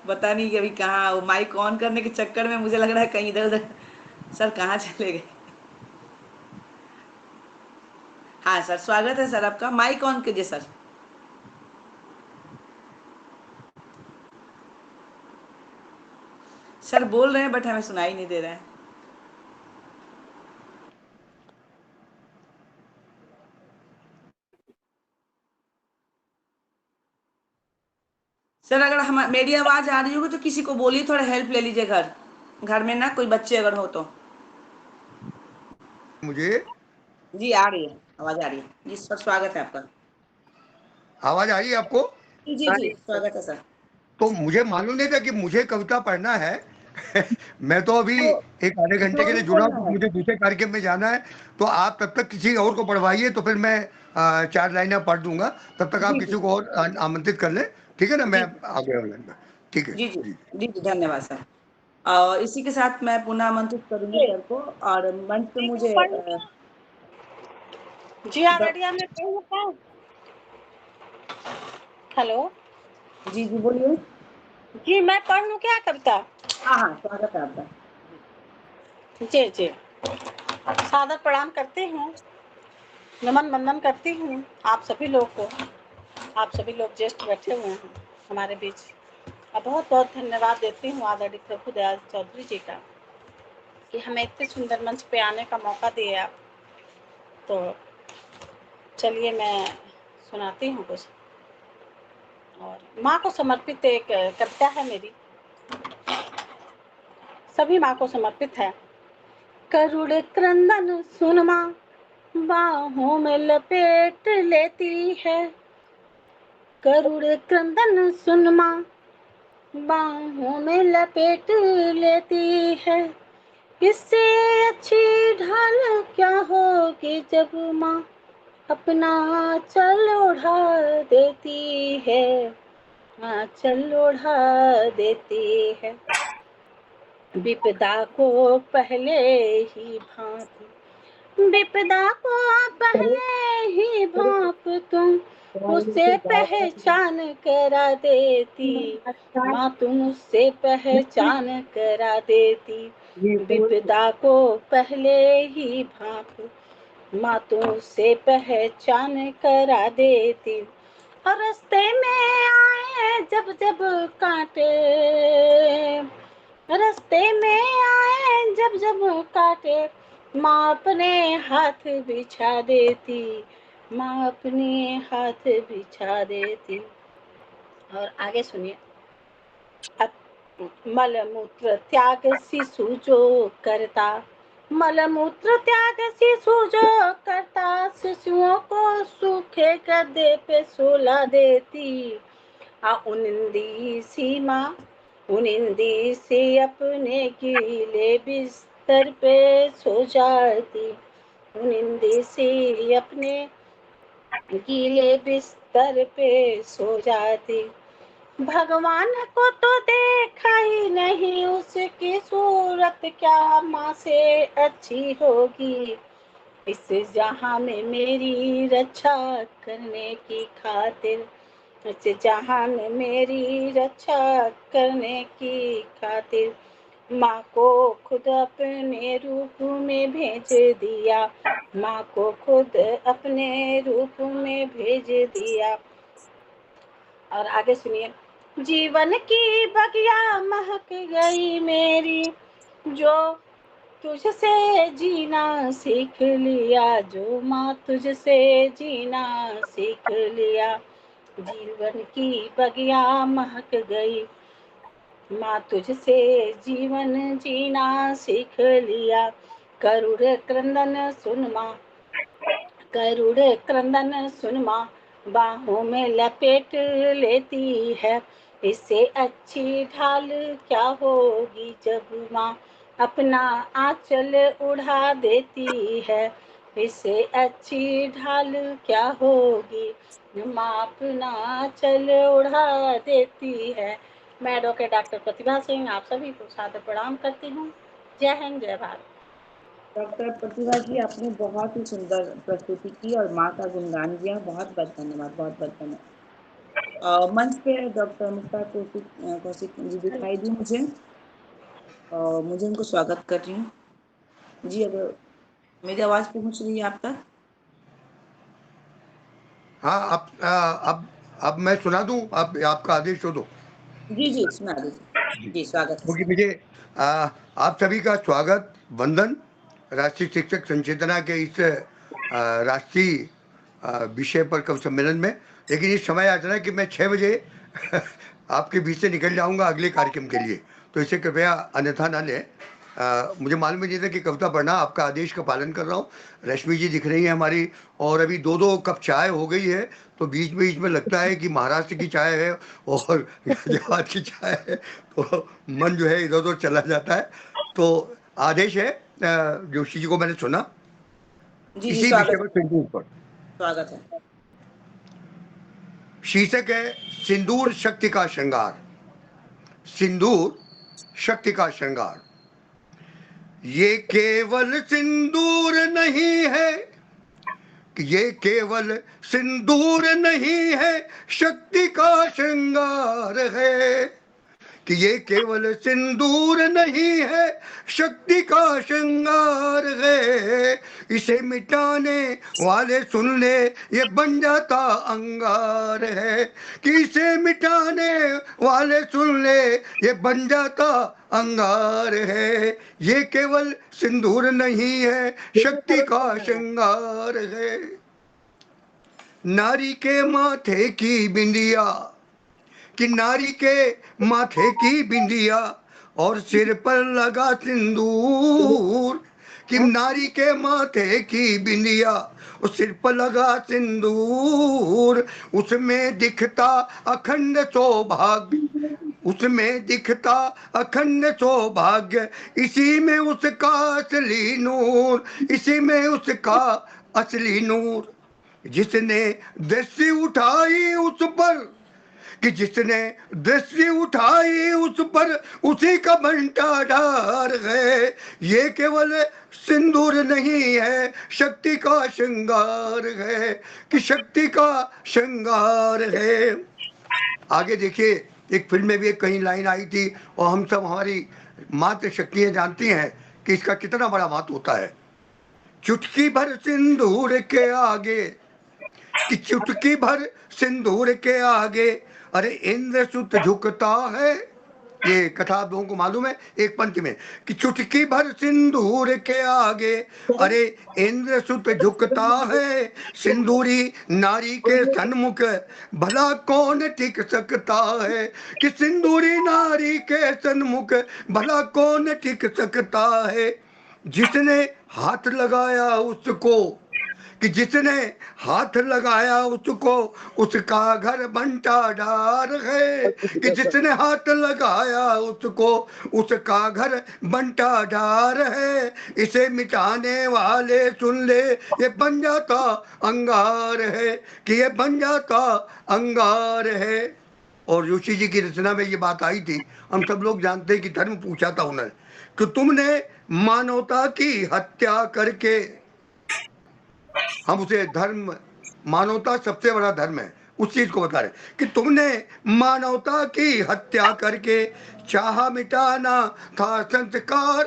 पता नहीं कि अभी कहाँ, वो माइक ऑन करने के चक्कर में मुझे लग रहा है कहीं इधर उधर सर कहाँ चले गए। हाँ सर, स्वागत है सर आपका, माइक ऑन कीजिए सर। सर बोल रहे हैं बट हमें सुनाई नहीं दे रहा है। सर अगर हम मेरी आवाज आ रही होगी तो किसी को बोलिए, थोड़ा हेल्प ले लीजिए, घर में ना कोई बच्चे अगर हो तो। मुझे जी आ रही है, आवाज आ रही है जी सर, स्वागत है आपका। आवाज आ रही है आपको? जी जी स्वागत है सर। तो मुझे मालूम नहीं था कि मुझे कविता पढ़ना है। मैं तो अभी तो एक आधे घंटे के स्टोरी लिए जुड़ा हूँ, बोलना तो है। मुझे दूसरे कार्यक्रम में जाना है। तो आप तब तक किसी और को पढ़वाइए, तो फिर मैं 4 लाइनें पढ़ दूंगा। तब तक आप जी किसी जी को और आमंत्रित कर लें, ठीक है ना? मैं जी आगे ऑनलाइन में, ठीक है जी जी जी। जी जी धन्यवाद सर। और इसी के साथ मैं पुनः आमंत्रित करूंगी सर को, और मंच पे मुझे जी आरडिया में कहीं का। हेलो जी जी बोलिए। जी, मैं पढ़ लूं क्या कविता? हाँ हाँ स्वागत है आपका। जी जी, सादर प्रणाम करती हूँ, नमन वंदन करती हूँ आप सभी लोग को। आप सभी लोग ज्येष्ठ बैठे हुए हैं हमारे बीच, और बहुत बहुत धन्यवाद देती हूँ आदरणीय प्रभु दयाल चौधरी जी का कि हमें इतने सुंदर मंच पे आने का मौका दिए आप। तो चलिए मैं सुनाती हूँ कुछ, और माँ को समर्पित एक कविता है मेरी, सभी माँ को समर्पित है। करुण क्रंदन सुन माँ बाहों में लपेट लेती है, करुण क्रंदन सुन माँ बाहों में लपेट लेती है। इससे अच्छी ढाल क्या होगी जब माँ अपना आंचल ओढ़ा देती है, आंचल ओढ़ा देती है। विपदा को पहले ही भांति, विपदा को पहले ही भांप तुम उससे पहचान करा देती, माँ तुम उससे पहचान करा देती। विपदा को पहले ही भांप माँ तुम उससे पहचान करा देती। और रास्ते में आए जब जब कांटे, रास्ते में आए जब जब कांटे, माँ अपने हाथ बिछा देती, माँ अपने हाथ बिछा देती। और आगे सुनिए। अब मल मूत्र त्याग शिशु जो करता, मल मूत्र त्याग शिशु जो करता, शिशुओं को सूखे गद्दे पे सुला देती। उनिंदी सी माँ, उनिंदी से अपने गीले बिस्तर पे सो जाती, उनिंदी से अपने गीले बिस्तर पे सो जाती। भगवान को तो देखा ही नहीं, उसकी सूरत क्या माँ से अच्छी होगी। इस जहां में मेरी रक्षा करने की खातिर, इस जहां में मेरी रक्षा करने की खातिर, माँ को खुद अपने रूप में भेज दिया, माँ को खुद अपने रूप में भेज दिया। और आगे सुनिए। जीवन की बगिया महक गई मेरी, जो तुझसे जीना सीख लिया, जो माँ तुझसे जीना सीख लिया। जीवन की बगिया महक गई, माँ तुझसे जीवन जीना सीख लिया। करुण क्रंदन सुन माँ, करुण क्रंदन सुन माँ बाहों में लपेट लेती है। इससे अच्छी ढाल क्या होगी जब माँ अपना आंचल उड़ा देती है, इससे अच्छी ढाल क्या होगी, मापना चल उड़ा देती है। मैं डॉक्टर प्रतिभा सिंह आप सभी को सादर प्रणाम करती हूँ। जय हिंद, जय भारत। डॉक्टर प्रतिभा जी, आपने बहुत ही सुंदर प्रस्तुति की और माँ का गुणगान किया। बहुत बहुत धन्यवाद, बहुत बहुत धन्यवाद। मंच पे डॉक्टर मुक्ता कौशिक जी दिखाई दी मुझे, मुझे उनको स्वागत कर रही हूँ जी। अगर मेरी आवाज पहुंच रही है आप तक? हाँ, अब मैं सुना दूं, आप आपका आदेश हो तो। जी जी, सुना दीजिए जी। स्वागत है। क्योंकि मुझे आप सभी का स्वागत, वंदन, राष्ट्रीय शिक्षक संचेतना के इस राष्ट्रीय विषय पर कवि सम्मेलन में। लेकिन इस समय आ जाना कि मैं 6 बजे आपके बीच से निकल जाऊंगा अगले कार्यक्रम के लिए, तो इसे कृपया अन्यथा न लें। मुझे मालूम ही नहीं था कि कविता पढ़ना, आपका आदेश का पालन कर रहा हूँ। रश्मि जी दिख रही है हमारी, और अभी 2-2 कप चाय हो गई है, तो बीच बीच में लगता है कि महाराष्ट्र की चाय है और गाजियाबाद की चाय है, तो मन जो है इधर उधर चला जाता है। तो आदेश है जोशी जी को मैंने सुना जी जी, इसी विषय पर सिंदूर पर। स्वागत है। शीर्षक है सिंदूर शक्ति का श्रृंगार। सिंदूर शक्ति का श्रृंगार। ये केवल सिंदूर नहीं है, ये केवल सिंदूर नहीं है, शक्ति का श्रृंगार है। कि ये केवल सिंदूर नहीं है, शक्ति का श्रृंगार है। इसे मिटाने वाले सुन ले, ये बन जाता अंगार है। कि इसे मिटाने वाले सुन ले, ये बन जाता अंगार है। ये केवल सिंदूर नहीं है, शक्ति का श्रृंगार है। नारी के माथे की बिंदिया, कि नारी के माथे की बिंदिया और सिर पर लगा सिंदूर। कि नारी के माथे की बिंदिया और सिर पर लगा सिंदूर, उसमें दिखता अखंड सौभाग्य, उसमें दिखता अखंड सौभाग्य। इसी में उसका असली नूर, इसी में उसका असली नूर। जिसने दृष्टि उठाई उस पर, कि जिसने दृष्टि उठाई उस पर, उसी का बंटा ढार है। ये केवल सिंदूर नहीं है, शक्ति का श्रृंगार है। कि शक्ति का श्रृंगार है। आगे देखिए, एक फिल्म में भी एक कहीं लाइन आई थी, और हम सब हमारी मातृ शक्तियां जानती हैं कि इसका कितना बड़ा महत्व होता है। चुटकी भर सिंदूर के आगे, कि चुटकी भर सिंदूर के आगे, अरे इंद्र सुत झुकता है। ये कथा आप लोगों को मालूम है एक पंक्ति में, कि चुटकी भर सिंदूर के आगे, अरे इंद्र सुत झुकता है। सिंदूरी नारी के सन्मुख भला कौन टिक सकता है। कि सिंदूरी नारी के सन्मुख भला कौन टिक सकता है। जिसने हाथ लगाया उसको, कि जिसने हाथ लगाया उसको, उसका घर बंटा ढार है। कि जिसने हाथ लगाया उसको, उसका घर बंटा ढार है। इसे मिटाने वाले सुन ले, ये बन जाता अंगार है। कि ये बन जाता अंगार है। और जोशी जी की रचना में ये बात आई थी। हम सब लोग जानते हैं कि धर्म पूछा था उन्हें कि तुमने मानवता की हत्या करके, हम उसे धर्म, मानवता सबसे बड़ा धर्म है, उस चीज को बता रहे कि तुमने मानवता की हत्या करके चाह मिटाना था संस्कार।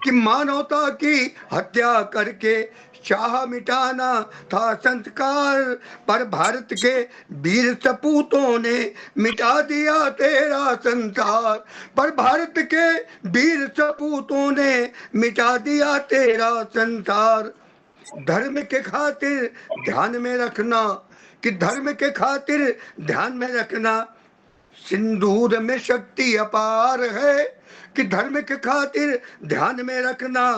कि मानवता की हत्या करके चाह मिटाना था संस्कार, पर भारत के वीर सपूतों ने मिटा दिया तेरा संसार। पर भारत के वीर सपूतों ने मिटा दिया तेरा संसार। धर्म के खातिर ध्यान में रखना, कि धर्म के खातिर ध्यान में रखना, सिंदूर में शक्ति अपार है। कि धर्म के खातिर ध्यान में रखना,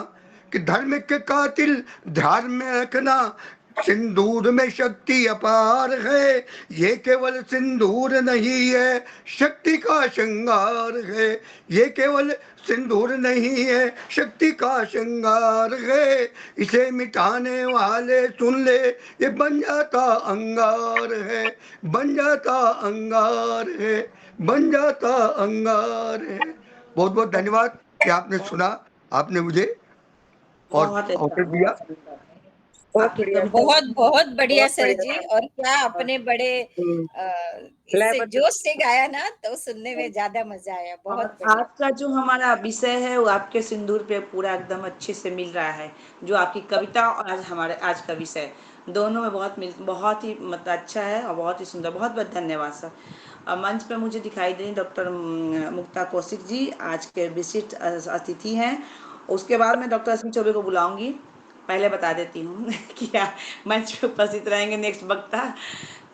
कि धर्म के खातिर ध्यान में रखना, सिंदूर में शक्ति अपार है, ये केवल सिंदूर नहीं है, शक्ति का श्रृंगार है। ये केवल सिंदूर नहीं है, शक्ति का श्रृंगार है। इसे मिटाने वाले सुन ले, ये बन जाता अंगार है, बन जाता अंगार है, बन जाता अंगार है। बहुत बहुत धन्यवाद कि आपने सुना, आपने मुझे और बहुत अवसर दिया। आपकी कविता बहुत बहुत बढ़िया बहुत सर बढ़िया। जी। और क्या अपने बड़े इससे जोश से गाया ना, तो सुनने में ज्यादा मजा आया। बहुत और बढ़िया। आज का जो हमारा विषय है वो आपके सिंदूर पे पूरा एकदम अच्छे से मिल रहा है। जो आपकी कविता और आज हमारे आज का विषय दोनों में बहुत ही मतलब अच्छा है और बहुत ही सुंदर। बहुत बहुत धन्यवाद सर। मंच पे मुझे दिखाई दे रही डॉक्टर मुक्ता कौशिक जी आज के विशिष्ट अतिथि हैं। उसके बाद मैं डॉक्टर अश्विनी चौबे को बुलाऊंगी। पहले बता देती हूँ कि मंच पे उपस्थित रहेंगे नेक्स्ट वक्ता।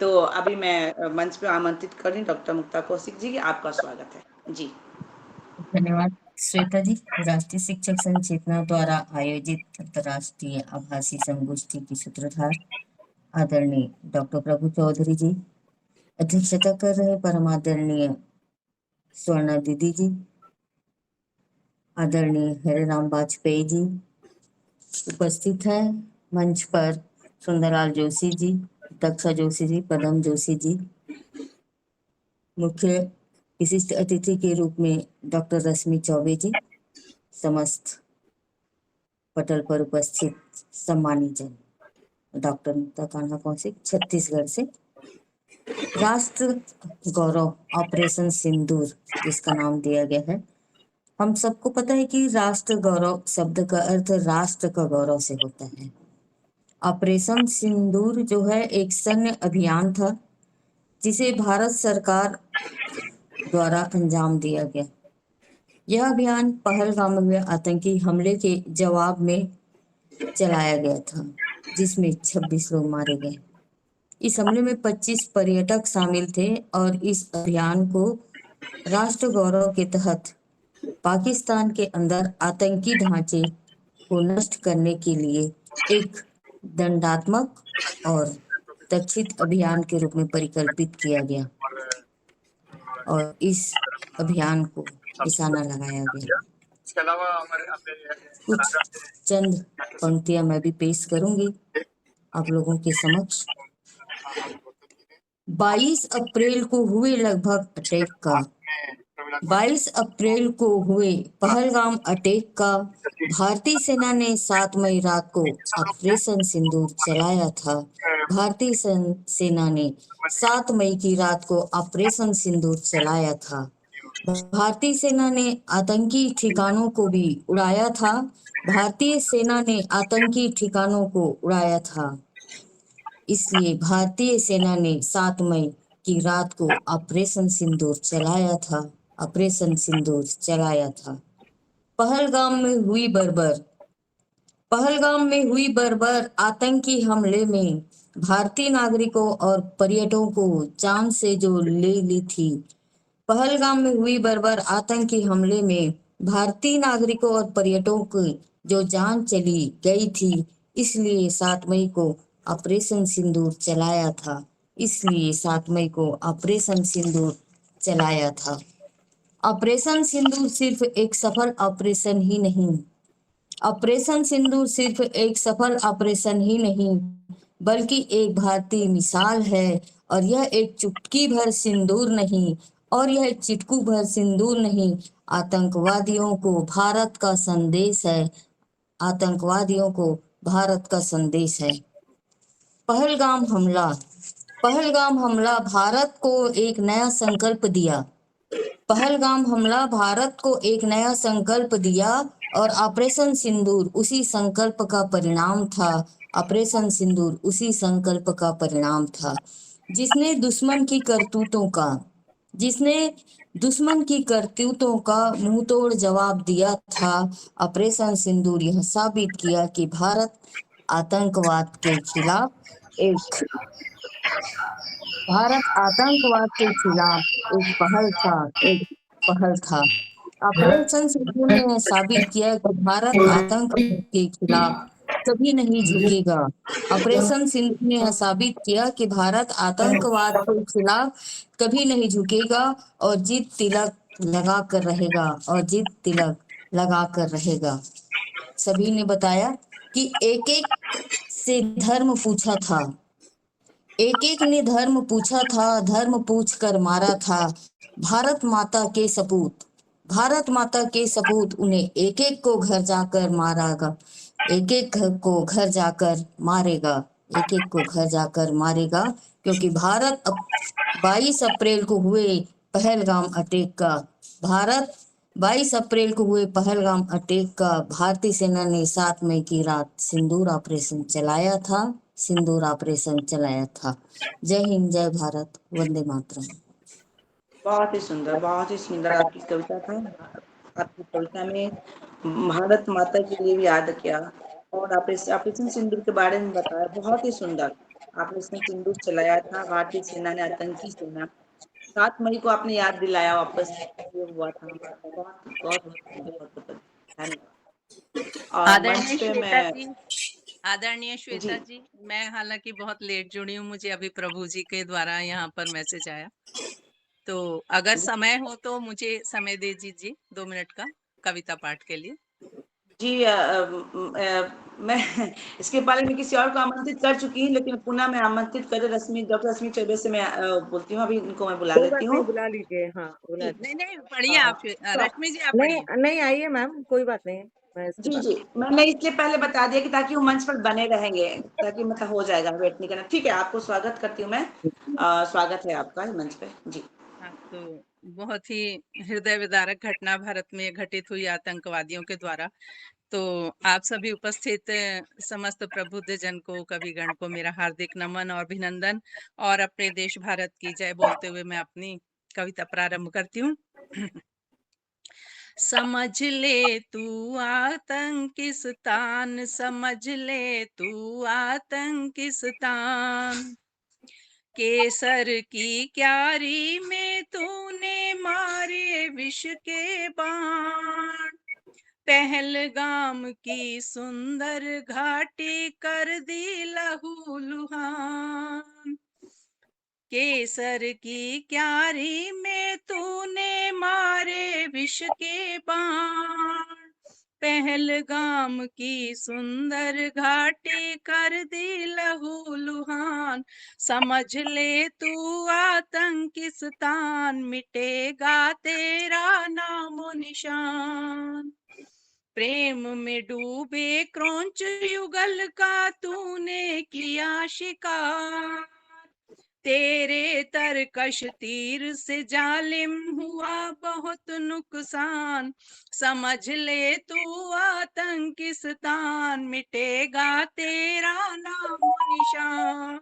तो अभी मैं मंच पे आमंत्रित कर रही हूँ डॉक्टर मुक्ता कौशिक जी की। आपका स्वागत है जी। धन्यवाद श्वेता जी। राष्ट्रीय शिक्षक संघ चेतना द्वारा आयोजित अंतर्राष्ट्रीय आभासी संगोष्ठी की सूत्रधार आदरणीय डॉक्टर प्रभु चौधरी जी, अध्यक्षता कर रहे परमादरणीय स्वर्णा दीदी जी, आदरणीय हरिराम वाजपेयी जी, उपस्थित है मंच पर सुंदरलाल जोशी जी, दक्षा जोशी जी, पदम जोशी जी, मुख्य विशिष्ट अतिथि के रूप में डॉक्टर रश्मि चौबे जी, समस्त पटल पर उपस्थित सम्मानित जन, डॉक्टर मुक्ता कान्हा कौशिक छत्तीसगढ़ से। राष्ट्र गौरव ऑपरेशन सिंदूर जिसका नाम दिया गया है, हम सबको पता है कि राष्ट्र गौरव शब्द का अर्थ राष्ट्र का गौरव से होता है। ऑपरेशन सिंदूर जो है एक सैन्य अभियान था जिसे भारत सरकार द्वारा अंजाम दिया गया। यह अभियान पहलगाम में हुए आतंकी हमले के जवाब में चलाया गया था, जिसमें 26 लोग मारे गए। इस हमले में 25 पर्यटक शामिल थे और इस अभियान को राष्ट्र गौरव के तहत पाकिस्तान के अंदर आतंकी ढांचे को नष्ट करने के लिए एक दंडात्मक और दक्षित अभियान के रूप में परिकल्पित किया गया और इस अभियान को निशाना लगाया गया। कुछ चंद पंक्तियां मैं भी पेश करूंगी आप लोगों के समक्ष। 22 अप्रैल को हुए लगभग अटैक का 22 अप्रैल को हुए पहलगाम अटैक का भारतीय सेना ने 7 मई रात को ऑपरेशन सिंदूर चलाया था। भारतीय सेना ने 7 मई की रात को ऑपरेशन सिंदूर चलाया था। भारतीय सेना ने आतंकी ठिकानों को भी उड़ाया था। भारतीय सेना ने आतंकी ठिकानों को उड़ाया था। इसलिए भारतीय सेना ने 7 मई की रात को ऑपरेशन सिंदूर चलाया था। ऑपरेशन सिंदूर चलाया था। पहलगाम में हुई बर्बर आतंकी हमले में भारतीय नागरिकों और पर्यटकों को जान से जो ले ली थी। पहलगाम में हुई बर्बर आतंकी हमले में भारतीय नागरिकों और पर्यटकों की जो जान चली गई थी, इसलिए 7 मई को ऑपरेशन सिंदूर चलाया था। इसलिए 7 मई को ऑपरेशन सिंदूर चलाया था। ऑपरेशन सिंदूर सिर्फ एक सफल ऑपरेशन ही नहीं, ऑपरेशन सिंदूर सिर्फ एक सफल ऑपरेशन ही नहीं बल्कि एक भारतीय मिसाल है। और यह एक चुटकी भर सिंदूर नहीं, और यह चिटकू भर सिंदूर नहीं, आतंकवादियों को भारत का संदेश है। आतंकवादियों को भारत का संदेश है। पहलगाम हमला भारत को एक नया संकल्प दिया। पहलगाम हमला भारत को एक नया संकल्प दिया और ऑपरेशन सिंदूर उसी संकल्प का परिणाम था। ऑपरेशन सिंदूर उसी संकल्प का परिणाम था, जिसने दुश्मन की करतूतों का मुंहतोड़ जवाब दिया था। ऑपरेशन सिंदूर यह साबित किया कि भारत आतंकवाद के खिलाफ एक पहल था। ऑपरेशन सिंदूर ने साबित किया कि भारत आतंकवाद के खिलाफ कभी नहीं झुकेगा। ऑपरेशन सिंधु ने यह साबित किया कि भारत आतंकवाद के खिलाफ कभी नहीं झुकेगा और जीत तिलक लगा कर रहेगा, और जीत तिलक लगा कर रहेगा। सभी ने बताया कि एक एक से धर्म पूछा था, एक एक ने धर्म पूछा था, धर्म पूछ कर मारा था। भारत माता के सपूत, भारत माता के सपूत, उन्हें एक एक को घर जाकर मारेगा, एक एक को घर जाकर मारेगा, एक एक को घर जाकर मारेगा। क्योंकि भारत 22 अप्रैल को हुए पहलगाम अटैक का, भारत 22 अप्रैल को हुए पहलगाम अटैक का भारतीय सेना ने 7 मई की रात सिंदूर ऑपरेशन चलाया था, सिंदूर ऑपरेशन चलाया था। जय हिंद, जय भारत, वंदे मातरम। बहुत ही सुंदर आपकी कविता था। आपकी कविता में भारत माता के लिए भी याद किया और ऑपरेशन सिंदूर के बारे में बताया। बहुत ही सुंदर। ऑपरेशन सिंदूर चलाया था भारतीय सेना ने, आतंकी सेना। 7 मई को आपने याद दिलाया, वापस ये हुआ था। बहुत बहुत बहुत धन्यवाद। और मंच आदरणीय पे श्वेता मैं जी, आदरणीय श्वेता जी, मैं हालांकि बहुत लेट जुड़ी हूँ, मुझे अभी प्रभु जी के द्वारा यहाँ पर मैसेज आया, तो अगर समय हो तो मुझे समय दे दीजिए 2 मिनट का कविता पाठ के लिए। जी मैं इसके बारे में किसी और को आमंत्रित कर चुकी हूँ, लेकिन पुनः मैं आमंत्रित कर डॉक्टर रश्मि चौबे से मैं बोलती हूँ। अभी इनको मैं बुला लेती हूँ। बुला लीजिए, हाँ बुला नहीं नहीं, पढ़िए आप रश्मि जी, आप नहीं पढ़िए। नहीं, आइए मैम, कोई बात नहीं है। मैं इसके जी बाद जी, मैंने इसलिए पहले बता दिया कि ताकि वो मंच पर बने रहेंगे, ताकि मतलब हो जाएगा, वेट नहीं करना। ठीक है, आपको स्वागत करती हूँ मैं। स्वागत है आपका मंच पे जी। हाँ, तो बहुत ही हृदय विदारक घटना भारत में घटित हुई आतंकवादियों के द्वारा। तो आप सभी उपस्थित समस्त प्रबुद्ध जन को, कविगण को मेरा हार्दिक नमन और अभिनंदन, और अपने देश भारत की जय बोलते हुए मैं अपनी कविता प्रारंभ करती हूँ। समझ ले तू आतंकिस्तान, समझ ले तू आतंकिस्तान, केसर की क्यारी में तूने मारे विष के बाण, पहलगाम की सुंदर घाटी कर दी लहूलुहान, केसर की क्यारी में तूने मारे विष के बाण, पहलगाम की सुंदर घाटी कर दी लहूलुहान, समझ ले तू आतंकिस्तान, मिटेगा तेरा नामो निशान, प्रेम में डूबे क्रौंच युगल का तूने किया शिकार, तेरे तरकश तीर से जालिम हुआ बहुत नुकसान, समझ ले तू आतंकिस्तान, मिटेगा तेरा नामो निशान,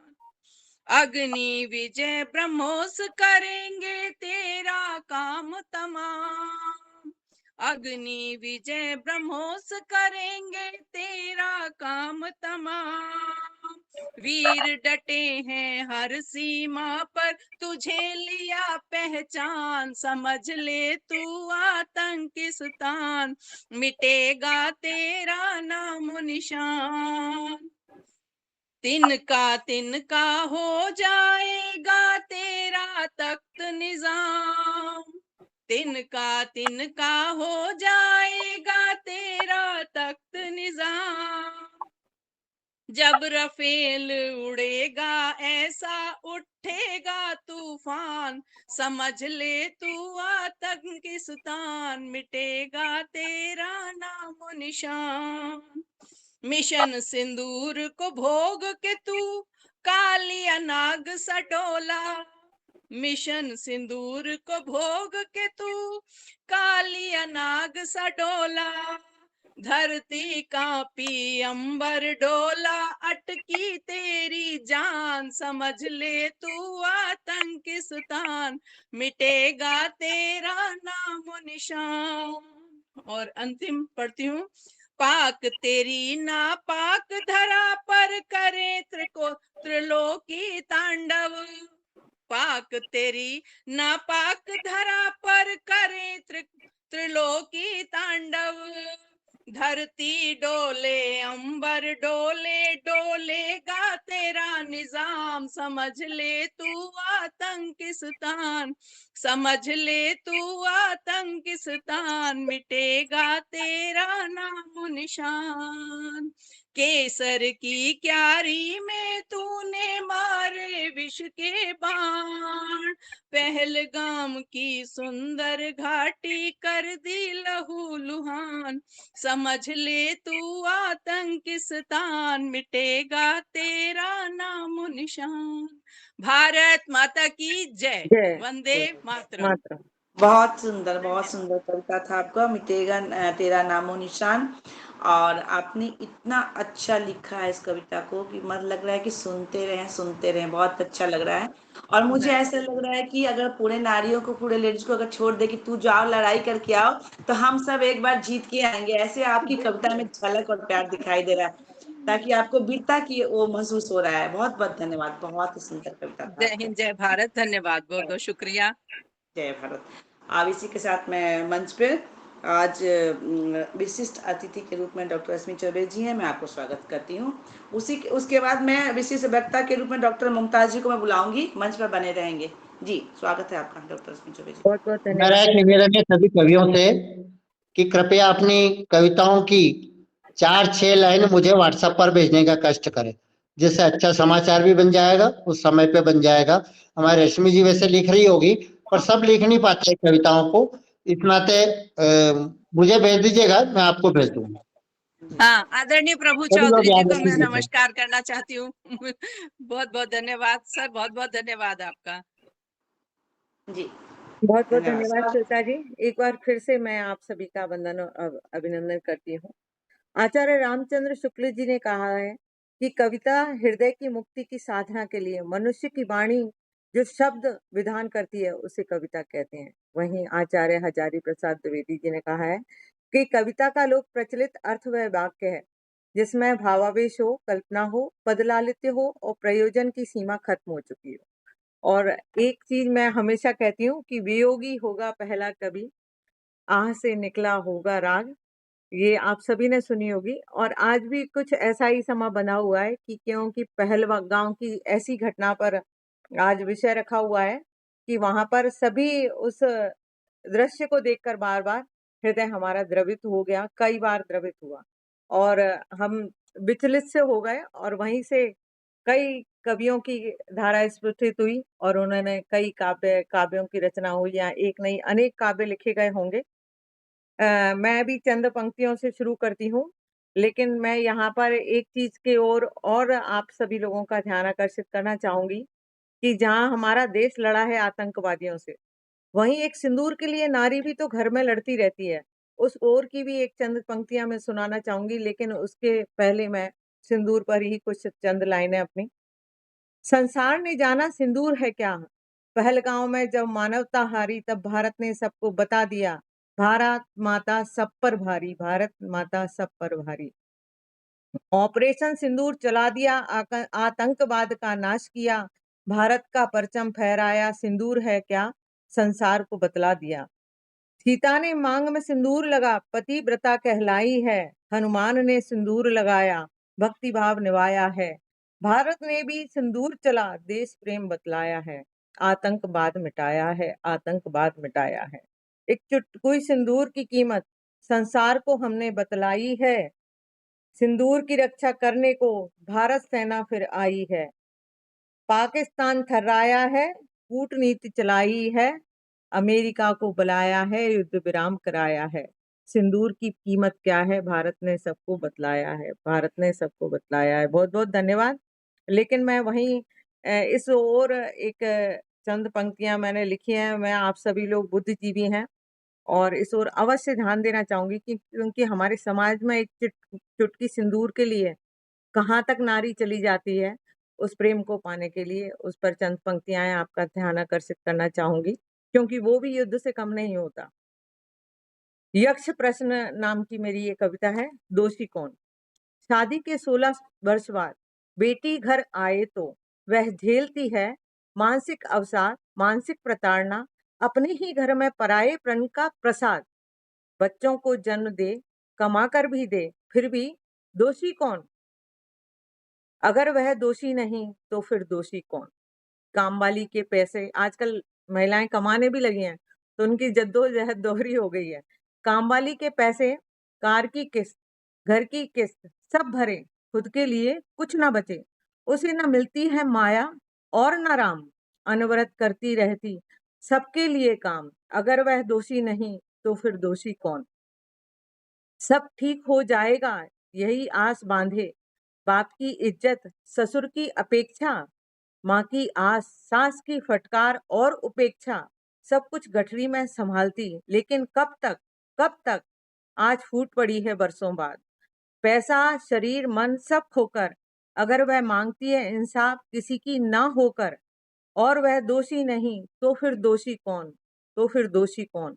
अग्नि विजय ब्रह्मोस करेंगे तेरा काम तमाम, अग्नि विजय ब्रह्मोस करेंगे तेरा काम तमाम, वीर डटे हैं हर सीमा पर तुझे लिया पहचान, समझ ले तू आतंकिस्तान, मिटेगा तेरा नामो निशान, तिनका हो जाएगा तेरा तख्त निजाम, तिनका हो जाएगा तेरा तख्त निजाम, जब रफेल उड़ेगा ऐसा उठेगा तूफान, समझ ले तू आतंकिस्तान, मिटेगा तेरा नामो निशान, मिशन सिंदूर को भोग के तू कालिया नाग सटोला, मिशन सिंदूर को भोग के तू कालिया नाग सटोला, धरती कांपी अंबर डोला, अटकी तेरी जान, समझ ले तू आतंकिस्तान, मिटेगा तेरा नामो निशान। और अंतिम पढ़ती हूँ, पाक तेरी नापाक धरा पर करे त्रिलोकी तांडव, पाक तेरी नापाक धरा पर करे त्रिलोकी तांडव, धरती डोले अंबर डोले डोलेगा तेरा निजाम, समझ ले तू आतंकिस्तान, समझ ले तू आतंकिस्तान, मिटेगा तेरा नामो निशान। केसर की क्यारी में तूने मारे विष के बाण, पहलगाम की सुंदर घाटी कर दी लहू लुहान, समझ ले तू आतंकिस्तान, मिटेगा तेरा नामो निशान। भारत माता की जय। जय वंदे मातरम। मातरम। बहुत सुंदर कविता था आपका, मिटेगा तेरा नामो निशान। और आपने इतना अच्छा लिखा है इस कविता को कि मन लग रहा है कि सुनते रहें, बहुत अच्छा लग रहा है। और मुझे ऐसा लग रहा है कि अगर पूरे नारियों को, पूरे लेडीज को अगर छोड़ दे कि तू जाओ लड़ाई करके आओ, तो हम सब एक बार जीत के आएंगे। ऐसे आपकी कविता में झलक और प्यार दिखाई दे रहा है, ताकि आपको वीरता की वो महसूस हो रहा है। बहुत बहुत धन्यवाद, बहुत ही सुंदर कविता था जय आपका। हिंद, जय भारत। धन्यवाद, बहुत बहुत शुक्रिया। जय भारत। अब इसी के साथ मैं मंच पे आज विशिष्ट अतिथि के रूप में डॉक्टर रश्मि चौबे जी हैं, मैं आपको स्वागत करती हूँ। उसके बाद मैं विशिष्ट वक्ता के रूप में डॉक्टर मुमताज जी को मैं बुलाऊंगी, मंच पर बने रहेंगे। जी, स्वागत है आपका डॉक्टर रश्मि चौबे जी। बहुत बहुत धन्यवाद। मेरा एक निवेदन है सभी कवियों से कि कृपया अपनी कविताओं की 4-6 लाइन मुझे व्हाट्सएप पर भेजने का कष्ट करें, जिससे अच्छा समाचार भी बन जाएगा, उस समय पे बन जाएगा। हमारी रश्मि जी वैसे लिख रही होगी, पर सब लिख नहीं पाते कविताओं को, इस नाते मुझे भेज दीजिएगा, मैं आपको भेज दूंगा। हाँ, आदरणीय प्रभु सभी लोग चौधरी जी याद को मैं रखिए। नमस्कार करना चाहती हूँ। बहुत बहुत धन्यवाद सर, बहुत बहुत धन्यवाद आपका। जी, बहुत बहुत धन्यवाद धन्यवाद सर। श्वेता जी। एक बार फिर से मैं आप सभी का वंदन और अभिनंदन करती हूँ। आचार्य रामचंद्र शुक्ल जी ने कहा है कि कविता हृदय की मुक्ति की साधना के लिए मनुष्य की वाणी जो शब्द विधान करती है उसे कविता कहते हैं। वहीं आचार्य हजारी प्रसाद द्विवेदी जी ने कहा है कि कविता का लोक प्रचलित अर्थ वह वाक्य है जिसमें भावावेश हो, कल्पना हो, पदलालित्य हो और प्रयोजन की सीमा खत्म हो चुकी हो। और एक चीज मैं हमेशा कहती हूँ कि वियोगी होगा पहला कवि, आह से निकला होगा राग। ये आप सभी ने सुनी होगी। और आज भी कुछ ऐसा ही समा बना हुआ है कि क्योंकि पहलगाम की ऐसी घटना पर आज विषय रखा हुआ है कि वहां पर सभी उस दृश्य को देखकर बार बार हृदय हमारा द्रवित हो गया, कई बार द्रवित हुआ और हम विचलित से हो गए। और वहीं से कई कवियों की धारा स्फुटित हुई और उन्होंने कई काव्यों की रचना हुई या एक नहीं अनेक काव्य लिखे गए होंगे। मैं भी चंद पंक्तियों से शुरू करती हूँ, लेकिन मैं यहाँ पर एक चीज के और आप सभी लोगों का ध्यान आकर्षित करना चाहूंगी कि जहाँ हमारा देश लड़ा है आतंकवादियों से, वहीं एक सिंदूर के लिए नारी भी तो घर में लड़ती रहती है। उस ओर की भी एक चंद पंक्तियां मैं सुनाना चाहूंगी, लेकिन उसके पहले मैं सिंदूर पर ही कुछ चंद लाइनें अपनी। संसार ने जाना सिंदूर है क्या, पहलगांव में जब मानवता हारी तब भारत ने सबको बता दिया, भारत माता सब पर भारी, भारत माता सब पर भारी। ऑपरेशन सिंदूर चला दिया, आतंकवाद का नाश किया, भारत का परचम फहराया, सिंदूर है क्या संसार को बतला दिया। सीता ने मांग में सिंदूर लगा, पतिव्रता कहलाई है, हनुमान ने सिंदूर लगाया, भक्ति भाव निभाया है। भारत ने भी सिंदूर चला, देश प्रेम बतलाया है, आतंकवाद मिटाया है, आतंकवाद मिटाया है। एक चुटकुई सिंदूर की कीमत संसार को हमने बतलाई है, सिंदूर की रक्षा करने को भारत सेना फिर आई है। पाकिस्तान थर्राया है, कूटनीति चलाई है, अमेरिका को बुलाया है, युद्ध विराम कराया है। सिंदूर की कीमत क्या है, भारत ने सबको बतलाया है, भारत ने सबको बतलाया है। बहुत बहुत धन्यवाद। लेकिन मैं वहीं इस ओर एक चंद पंक्तियां मैंने लिखी हैं। मैं आप सभी लोग बुद्धिजीवी हैं और इस ओर अवश्य ध्यान देना चाहूंगी कि क्योंकि हमारे समाज में एक चुटकी सिंदूर के लिए कहाँ तक नारी चली जाती है उस प्रेम को पाने के लिए, उस पर चंद पंक्तियां आपका ध्यान आकर्षित करना चाहूंगी, क्योंकि वो भी युद्ध से कम नहीं होता। यक्ष प्रश्न नाम की मेरी ये कविता है। दोषी कौन। शादी के 16 वर्ष बाद बेटी घर आए तो वह झेलती है मानसिक अवसाद, मानसिक प्रताड़ना, अपने ही घर में पराये प्रण का प्रसाद। बच्चों को जन्म दे कमा कर भी दे, फिर भी दोषी कौन? अगर वह दोषी नहीं तो फिर दोषी कौन? काम वाली के पैसे आजकल महिलाएं कमाने भी लगी हैं, तो उनकी जद्दोजहद दोहरी हो गई है। काम वाली के पैसे, कार की किस्त, घर की किस्त सब भरे, खुद के लिए कुछ ना बचे। उसे न मिलती है माया और न राम, अनवरत करती रहती सबके लिए काम। अगर वह दोषी नहीं तो फिर दोषी कौन? सब ठीक हो जाएगा यही आस बांधे, बाप की इज्जत, ससुर की अपेक्षा, माँ की आस, सास की फटकार और उपेक्षा, सब कुछ गठरी में संभालती, लेकिन कब तक? आज फूट पड़ी है बरसों बाद। पैसा, शरीर, मन सब खोकर, अगर वह मांगती है इंसाफ किसी की ना होकर, और वह दोषी नहीं तो फिर दोषी कौन?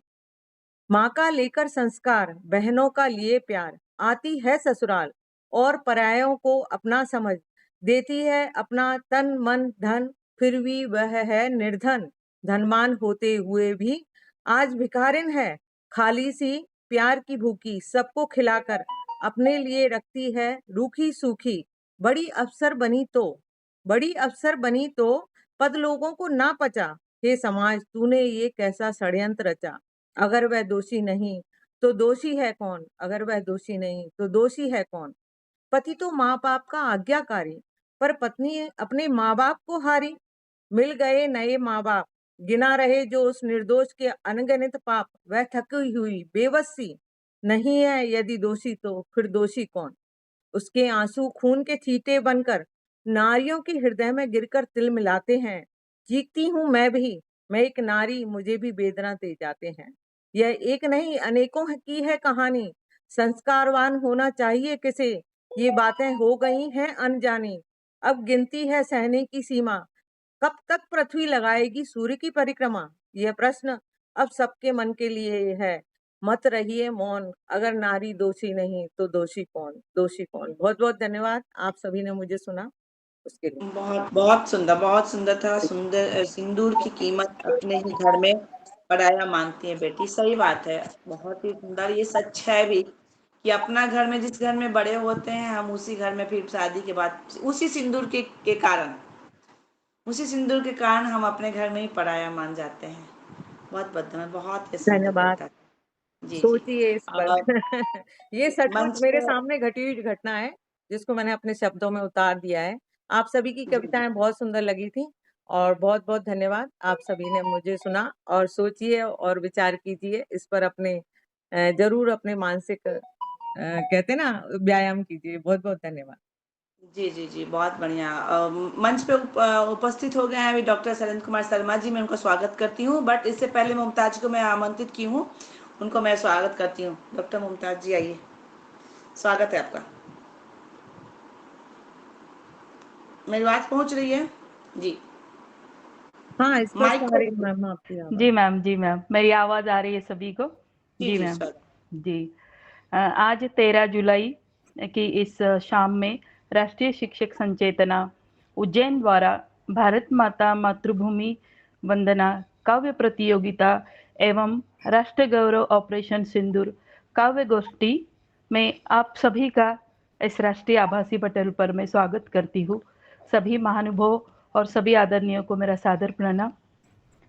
माँ का लेकर संस्कार, बहनों का लिए प्यार, आती है ससुराल और परायों को अपना समझ, देती है अपना तन मन धन, फिर भी वह है निर्धन। धनवान होते हुए भी आज भिखारिन है, खाली सी प्यार की भूखी, सबको खिलाकर अपने लिए रखती है रूखी सूखी। बड़ी अफसर बनी तो पद लोगों को ना पचा। हे समाज, तूने ये कैसा षड्यंत्र रचा? अगर वह दोषी नहीं तो दोषी है कौन? पति तो माँ बाप का आज्ञाकारी, पर पत्नी अपने माँ बाप को हारी। मिल गए नए माँ बाप, गिना रहे जो उस निर्दोष के अनगिनत पाप। वह थकी हुई बेबसी नहीं है यदि दोषी तो फिर दोषी कौन? उसके आंसू खून के छींटे बनकर नारियों के हृदय में गिरकर तिल मिलाते हैं। चीखती हूँ मैं भी, मैं एक नारी, मुझे भी वेदना दे जाते हैं। यह एक नहीं अनेकों की है कहानी, संस्कारवान होना चाहिए किसे, ये बातें हो गई हैं अनजानी। अब गिनती है सहने की सीमा, कब तक पृथ्वी लगाएगी सूर्य की परिक्रमा? यह प्रश्न अब सबके मन के लिए है, मत रहिए मौन। अगर नारी दोषी नहीं तो दोषी कौन? बहुत बहुत धन्यवाद, आप सभी ने मुझे सुना उसके लिए। बहुत सुंदर था। सिंदूर की कीमत अपने ही घर में पराया मानती है बेटी। सही बात है, बहुत ही सुंदर। ये सच है भी कि अपना घर में, जिस घर में बड़े होते हैं, हम उसी घर में फिर शादी के बाद उसी सिंदूर के कारण हम अपने घर में ही पराया मान जाते हैं। बहुत धन्यवाद, बहुत ही सुंदर धन्यवाद। कविता। जी सोचिए इस पर। ये सचमुच मंच मेरे पे सामने घटी हुई घटना है, जिसको मैंने अपने शब्दों में उतार दिया है। आप सभी की जी, कविताएं बहुत सुंदर लगी थी, और बहुत बहुत धन्यवाद, आप सभी ने मुझे सुना। और सोचिए और विचार कीजिए इस पर, अपने जरूर अपने मानसिक कहते हैं ना, व्यायाम कीजिए। बहुत बहुत धन्यवाद। जी, बहुत बढ़िया। मंच पे उपस्थित हो गए हैं अभी डॉक्टर शैलेंद्र कुमार शर्मा जी। मैं उनको स्वागत करती हूँ, बट इससे पहले मुमताज को मैं आमंत्रित की हूँ, उनको मैं स्वागत करती हूँ। डॉक्टर मुमताज जी आइए, स्वागत है आपका। मेरी आवाज पहुंच रही है? जी, हाँ, स्पष्ट माइक आ रही है खोलिए। मैम आपकी आवाज। जी मैम, मेरी आवाज आ रही है सभी को? जी मैम। स्वागत। जी, आज 13 जुलाई की इस शाम में राष्ट्रीय शिक्षक संचेतना उज्जैन द्वारा भारत माता मातृभूमि वंदना काव्य प्रतियोगिता एवं राष्ट्र गौरव ऑपरेशन सिंदूर काव्य गोष्ठी में आप सभी का इस राष्ट्रीय आभासी पटल पर मैं स्वागत करती हूँ। सभी महानुभाव और सभी आदरणीयों को मेरा सादर प्रणाम।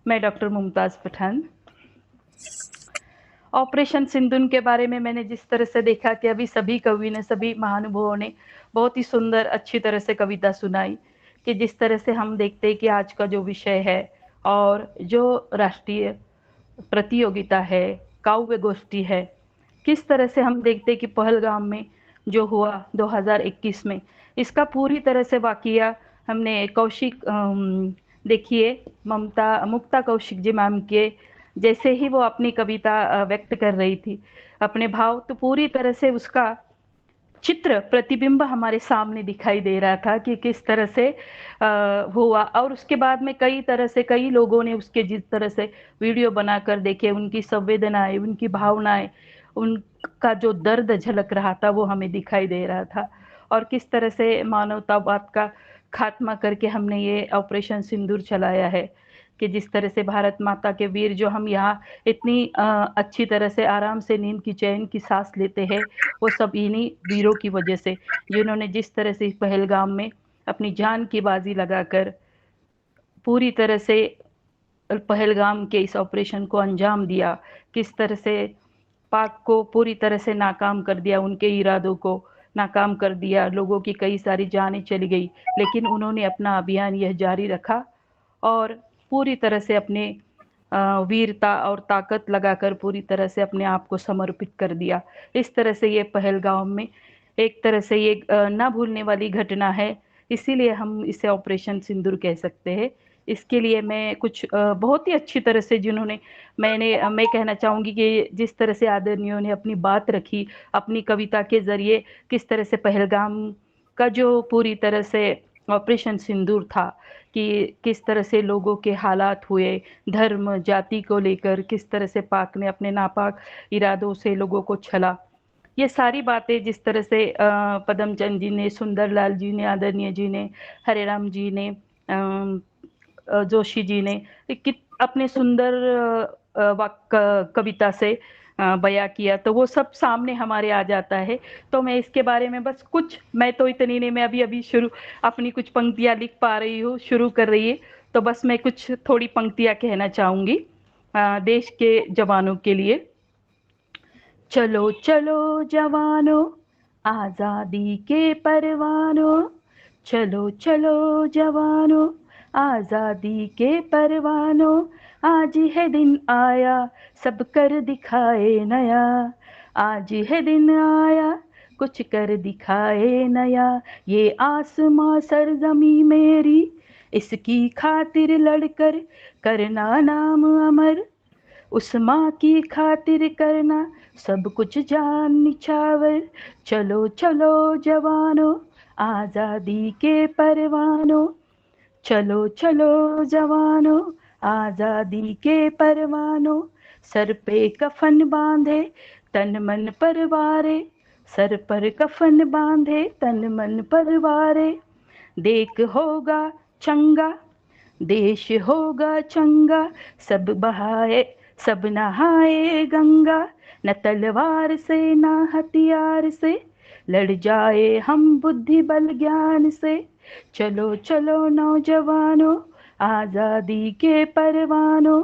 मैं डॉक्टर मुमताज पठान। ऑपरेशन सिंदूर के बारे में मैंने जिस तरह से देखा कि अभी सभी कवि ने, सभी महानुभावों ने बहुत ही सुंदर अच्छी तरह से कविता सुनाई, कि जिस तरह से हम देखते हैं कि आज का जो विषय है और जो राष्ट्रीय प्रतियोगिता है, काव्य गोष्ठी है, किस तरह से हम देखते हैं कि पहलगाम में जो हुआ 2021 में, इसका पूरी तरह से वाकिया हमने कौशिक देखिए मुक्ता कौशिक जी मैम के जैसे ही वो अपनी कविता व्यक्त कर रही थी, अपने भाव, तो पूरी तरह से उसका चित्र प्रतिबिंब हमारे सामने दिखाई दे रहा था कि किस तरह से हुआ। और उसके बाद में कई तरह से कई लोगों ने उसके जिस तरह से वीडियो बनाकर देखे, उनकी संवेदनाएं, उनकी भावनाएं, उनका जो दर्द झलक रहा था वो हमें दिखाई दे रहा था। और किस तरह से मानवतावाद का खात्मा करके हमने ये ऑपरेशन सिंदूर चलाया है, कि जिस तरह से भारत माता के वीर जो हम यहाँ इतनी अच्छी तरह से आराम से नींद की चैन की सांस लेते हैं, वो सब इन्हीं वीरों की वजह से, जिन्होंने जिस तरह से पहलगाम में अपनी जान की बाजी लगाकर पूरी तरह से पहलगाम के इस ऑपरेशन को अंजाम दिया, किस तरह से पाक को पूरी तरह से नाकाम कर दिया, उनके इरादों को नाकाम कर दिया, लोगों की कई सारी जानें चली गई, लेकिन उन्होंने अपना अभियान यह जारी रखा और पूरी तरह से अपने वीरता और ताकत लगाकर पूरी तरह से अपने आप को समर्पित कर दिया। इस तरह से ये पहलगाम में एक तरह से ये ना भूलने वाली घटना है, इसीलिए हम इसे ऑपरेशन सिंदूर कह सकते हैं। इसके लिए मैं कुछ बहुत ही अच्छी तरह से मैं कहना चाहूँगी कि जिस तरह से आदरणीयों ने अपनी बात रखी, अपनी कविता के ज़रिए किस तरह से पहलगाम का जो पूरी तरह से ऑपरेशन सिंदूर था, कि किस तरह से लोगों के हालात हुए, धर्म, जाति को लेकर किस तरह से पाक ने अपने नापाक इरादों से लोगों को छला। ये सारी बातें जिस तरह से पदमचंद जी ने, सुंदरलाल जी ने, आदरणीय जी ने, हरेराम जी ने, जोशी जी ने अपने सुंदर कविता से बयां किया, तो वो सब सामने हमारे आ जाता है। तो मैं इसके बारे में बस कुछ, मैं तो इतनी नहीं, मैं अभी शुरू अपनी कुछ पंक्तियां लिख पा रही हूँ, शुरू कर रही है, तो बस मैं कुछ थोड़ी पंक्तियां कहना चाहूँगी देश के जवानों के लिए। चलो चलो जवानों, आज़ादी के परवानों, चलो चलो जवानों, आज़ादी के परवानों, आज है दिन आया सब कर दिखाए नया, आज है दिन आया कुछ कर दिखाए नया, ये आसमां सरजमी मेरी, इसकी खातिर लड़कर करना नाम अमर, उस माँ की खातिर करना सब कुछ जान निछावर, चलो चलो जवानों, आज़ादी के परवानों, चलो चलो जवानों, आज़ादी के परवानों, सर पे कफन बांधे तन मन परवारे, सर पर कफन बांधे तन मन परवारे, देख होगा चंगा देश होगा चंगा, सब नहाए गंगा, न तलवार से न हथियार से, लड़ जाए हम बुद्धि बल ज्ञान से, चलो चलो नौजवानों, आज़ादी के परवानों,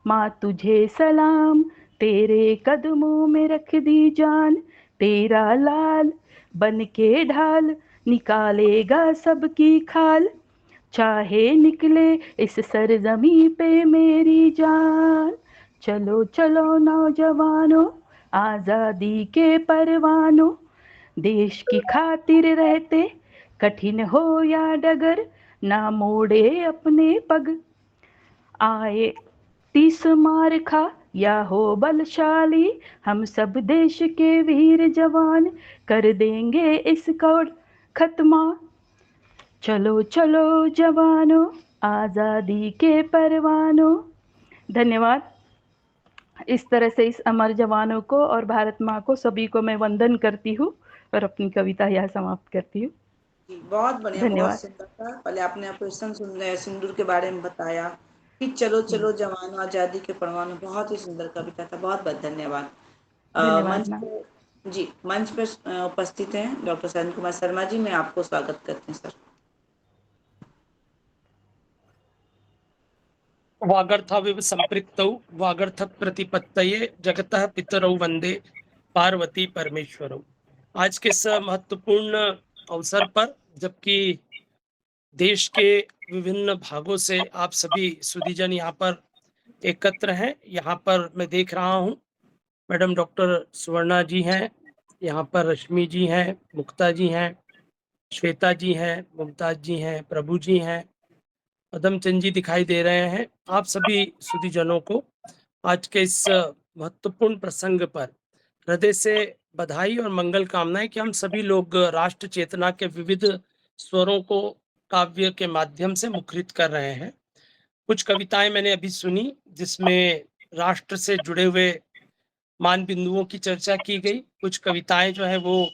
माँ तुझे सलाम, तेरे कदमों में रख दी जान, तेरा लाल बन के ढाल निकालेगा सबकी खाल, चाहे निकले इस सरजमी पे मेरी जान, चलो चलो नौजवानों, आज़ादी के परवानों, देश की खातिर रहते कठिन हो या डगर, ना मोड़े अपने पग, आए 30 मार खा या हो बलशाली, हम सब देश के वीर जवान कर देंगे इसका खत्मा, चलो चलो जवानों, आज़ादी के परवानों। धन्यवाद। इस तरह से इस अमर जवानों को और भारत माँ को सभी को मैं वंदन करती हूँ और अपनी कविता यहाँ समाप्त करती हूँ। बहुत बढ़िया, बहुत धन्यवाद। सुंदर था। पहले आपने ऑपरेशन सिंदूर के बारे में बताया, फिर चलो चलो जवानों, आजादी के परवानों, बहुत ही सुंदर कविता था। बहुत बहुत धन्यवाद। मंच पे जी, मंच पर उपस्थित हैं डॉक्टर सैन कुमार शर्मा जी, मैं आपको स्वागत करती हूँ सर। वागर्थाविव संपृक्तौ वागर्थ प्रतिपत्तये जगतः पितरौ वंदे पार्वती परमेश्वरौ। आज के इस महत्वपूर्ण अवसर पर, जबकि देश के विभिन्न भागों से आप सभी सुधीजन यहाँ पर एकत्र हैं, यहाँ पर मैं देख रहा हूँ मैडम डॉक्टर सुवर्णा जी हैं, यहाँ पर रश्मि जी हैं, मुक्ता जी हैं, श्वेता जी हैं, मुमताज जी हैं, प्रभु जी हैं, पदमचंद जी दिखाई दे रहे हैं। आप सभी सुधीजनों को आज के इस महत्वपूर्ण प्रसंग पर हृदय से बधाई और मंगल कामनाएं कि हम सभी लोग राष्ट्र चेतना के विविध स्वरों को काव्य के माध्यम से मुखरित कर रहे हैं। कुछ कविताएं मैंने अभी सुनी जिसमें राष्ट्र से जुड़े हुए मान बिंदुओं की चर्चा की गई। कुछ कविताएं जो है वो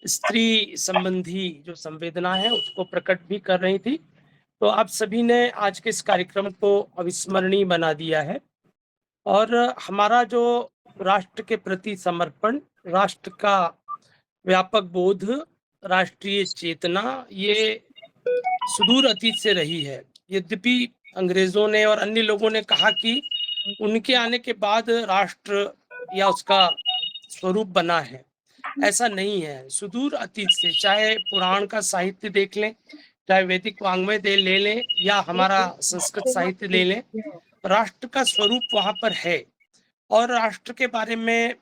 स्त्री संबंधी जो संवेदना है उसको प्रकट भी कर रही थी। तो आप सभी ने आज के इस कार्यक्रम को अविस्मरणीय बना दिया है और हमारा जो राष्ट्र के प्रति समर्पण, राष्ट्र का व्यापक बोध, राष्ट्रीय चेतना ये सुदूर अतीत से रही है। यद्यपि अंग्रेजों ने और अन्य लोगों ने कहा कि उनके आने के बाद राष्ट्र या उसका स्वरूप बना है, ऐसा नहीं है। सुदूर अतीत से, चाहे पुराण का साहित्य देख लें, चाहे वैदिक वाङ्मय ले लें या हमारा संस्कृत साहित्य ले लें, राष्ट्र का स्वरूप वहां पर है। और राष्ट्र के बारे में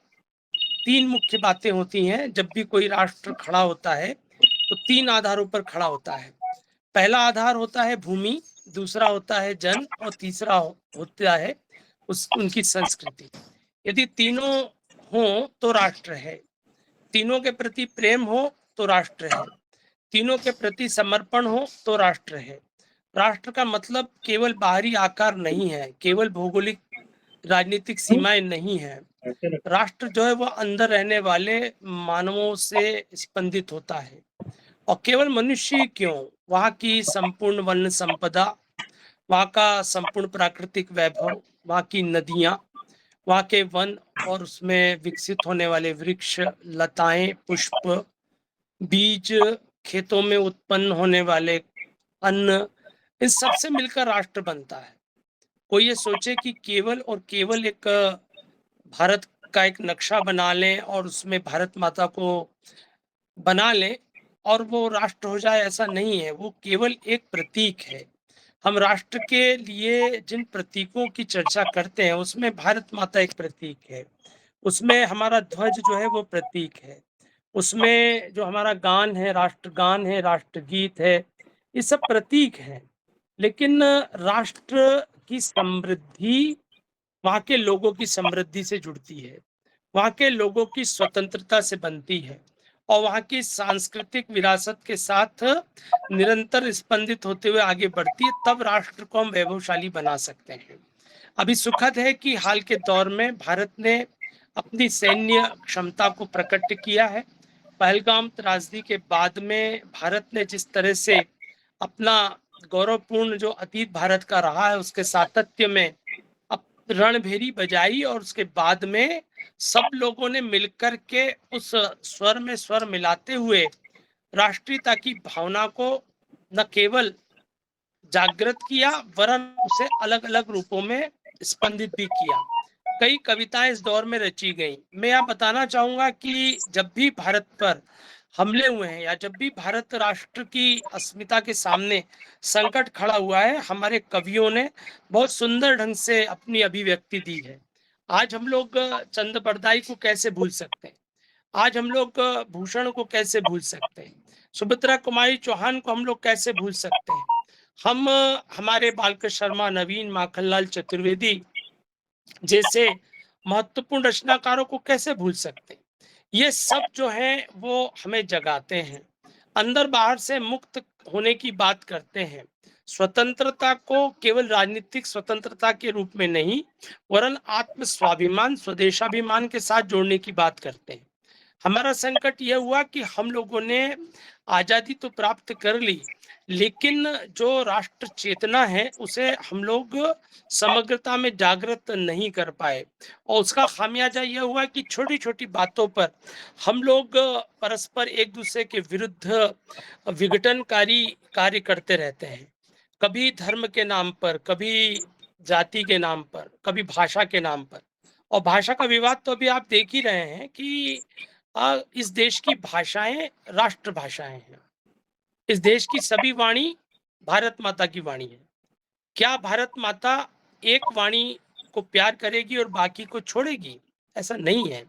3 मुख्य बातें होती हैं। जब भी कोई राष्ट्र खड़ा होता है तो 3 आधारों पर खड़ा होता है। पहला आधार होता है भूमि, दूसरा होता है जन और तीसरा होता है उनकी संस्कृति। यदि तीनों हो तो राष्ट्र है। तीनों के प्रति प्रेम हो तो राष्ट्र है। तीनों के प्रति समर्पण हो तो राष्ट्र है। राष्ट्र का मतलब केवल बाहरी आकार नहीं है, केवल भौगोलिक राजनीतिक सीमाएं नहीं है। राष्ट्र जो है वो अंदर रहने वाले मानवों से स्पंदित होता है। और केवल मनुष्य ही क्यों, वहाँ की संपूर्ण वन संपदा, वहाँ का संपूर्ण प्राकृतिक वैभव, वहाँ की नदियाँ, वहाँ के वन और उसमें विकसित होने वाले वृक्ष, लताएं, पुष्प, बीज, खेतों में उत्पन्न होने वाले अन्न, इन सबसे मिलकर राष्ट्र बनता है। कोई ये सोचे कि केवल और केवल एक भारत का एक नक्शा बना लें और उसमें भारत माता को बना लें और वो राष्ट्र हो जाए, ऐसा नहीं है। वो केवल एक प्रतीक है। हम राष्ट्र के लिए जिन प्रतीकों की चर्चा करते हैं उसमें भारत माता एक प्रतीक है, उसमें हमारा ध्वज जो है वो प्रतीक है, उसमें जो हमारा गान है, राष्ट्रगान है, राष्ट्रगीत है, ये सब प्रतीक हैं। लेकिन राष्ट्र की समृद्धि वहाँ के लोगों की समृद्धि से जुड़ती है, वहाँ के लोगों की स्वतंत्रता से बनती है और वहाँ की सांस्कृतिक विरासत के साथ निरंतर स्पंदित होते हुए आगे बढ़ती है। तब राष्ट्र को हम वैभवशाली बना सकते हैं। अभी सुखद है कि हाल के दौर में भारत ने अपनी सैन्य क्षमता को प्रकट किया है। पहलगाम त्रासदी के बाद में भारत ने जिस तरह से अपना गौरवपूर्ण जो अतीत भारत का रहा है उसके सातत्य में रणभेरी बजाई और उसके बाद में सब लोगों ने मिलकर के उस स्वर में स्वर मिलाते हुए राष्ट्रीयता की भावना को न केवल जागृत किया वरन उसे अलग अलग रूपों में स्पंदित भी किया। कई कविताएं इस दौर में रची गई। मैं यहाँ बताना चाहूंगा कि जब भी भारत पर हमले हुए हैं या जब भी भारत राष्ट्र की अस्मिता के सामने संकट खड़ा हुआ है, हमारे कवियों ने बहुत सुंदर ढंग से अपनी अभिव्यक्ति दी है। आज हम लोग चंद बरदाई को कैसे भूल सकते हैं, आज हम लोग भूषण को कैसे भूल सकते हैं, सुभद्रा कुमारी चौहान को हम लोग कैसे भूल सकते हैं, हम हमारे बालकृष्ण शर्मा, नवीन, माखनलाल चतुर्वेदी जैसे महत्वपूर्ण रचनाकारों को कैसे भूल सकते हैं। ये सब जो है वो हमें जगाते हैं, अंदर बाहर से मुक्त होने की बात करते हैं, स्वतंत्रता को केवल राजनीतिक स्वतंत्रता के रूप में नहीं वरन आत्म स्वाभिमान, स्वदेशाभिमान के साथ जोड़ने की बात करते हैं। हमारा संकट यह हुआ कि हम लोगों ने आजादी तो प्राप्त कर ली, लेकिन जो राष्ट्र चेतना है उसे हम लोग समग्रता में जागृत नहीं कर पाए और उसका खामियाजा यह हुआ कि छोटी छोटी बातों पर हम लोग परस्पर एक दूसरे के विरुद्ध विघटनकारी कार्य करते रहते हैं। कभी धर्म के नाम पर, कभी जाति के नाम पर, कभी भाषा के नाम पर। और भाषा का विवाद तो अभी आप देख ही रहे हैं कि इस देश की भाषाएं राष्ट्र भाषाएं हैं। इस देश की सभी वाणी भारत माता की वाणी है। क्या भारत माता एक वाणी को प्यार करेगी और बाकी को छोड़ेगी? ऐसा नहीं है।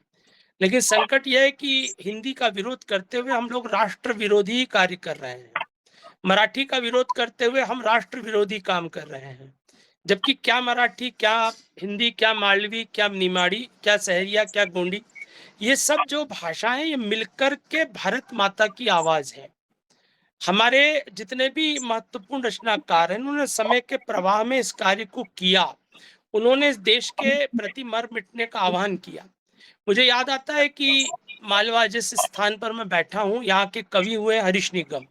लेकिन संकट यह है कि हिंदी का विरोध करते हुए हम लोग राष्ट्र विरोधी कार्य कर रहे हैं, मराठी का विरोध करते हुए हम राष्ट्र विरोधी काम कर रहे हैं। जबकि क्या मराठी, क्या हिंदी, क्या मालवी, क्या निमाड़ी, क्या सहरिया, क्या गोंडी, ये सब जो भाषाएं ये मिलकर के भारत माता की आवाज है। हमारे जितने भी महत्वपूर्ण रचनाकार हैं उन्होंने समय के प्रवाह में इस कार्य को किया। उन्होंने इस देश के प्रति मर मिटने का आह्वान किया। मुझे याद आता है कि मालवा जिस स्थान पर मैं बैठा हूँ, यहाँ के कवि हुए हरीश निगम।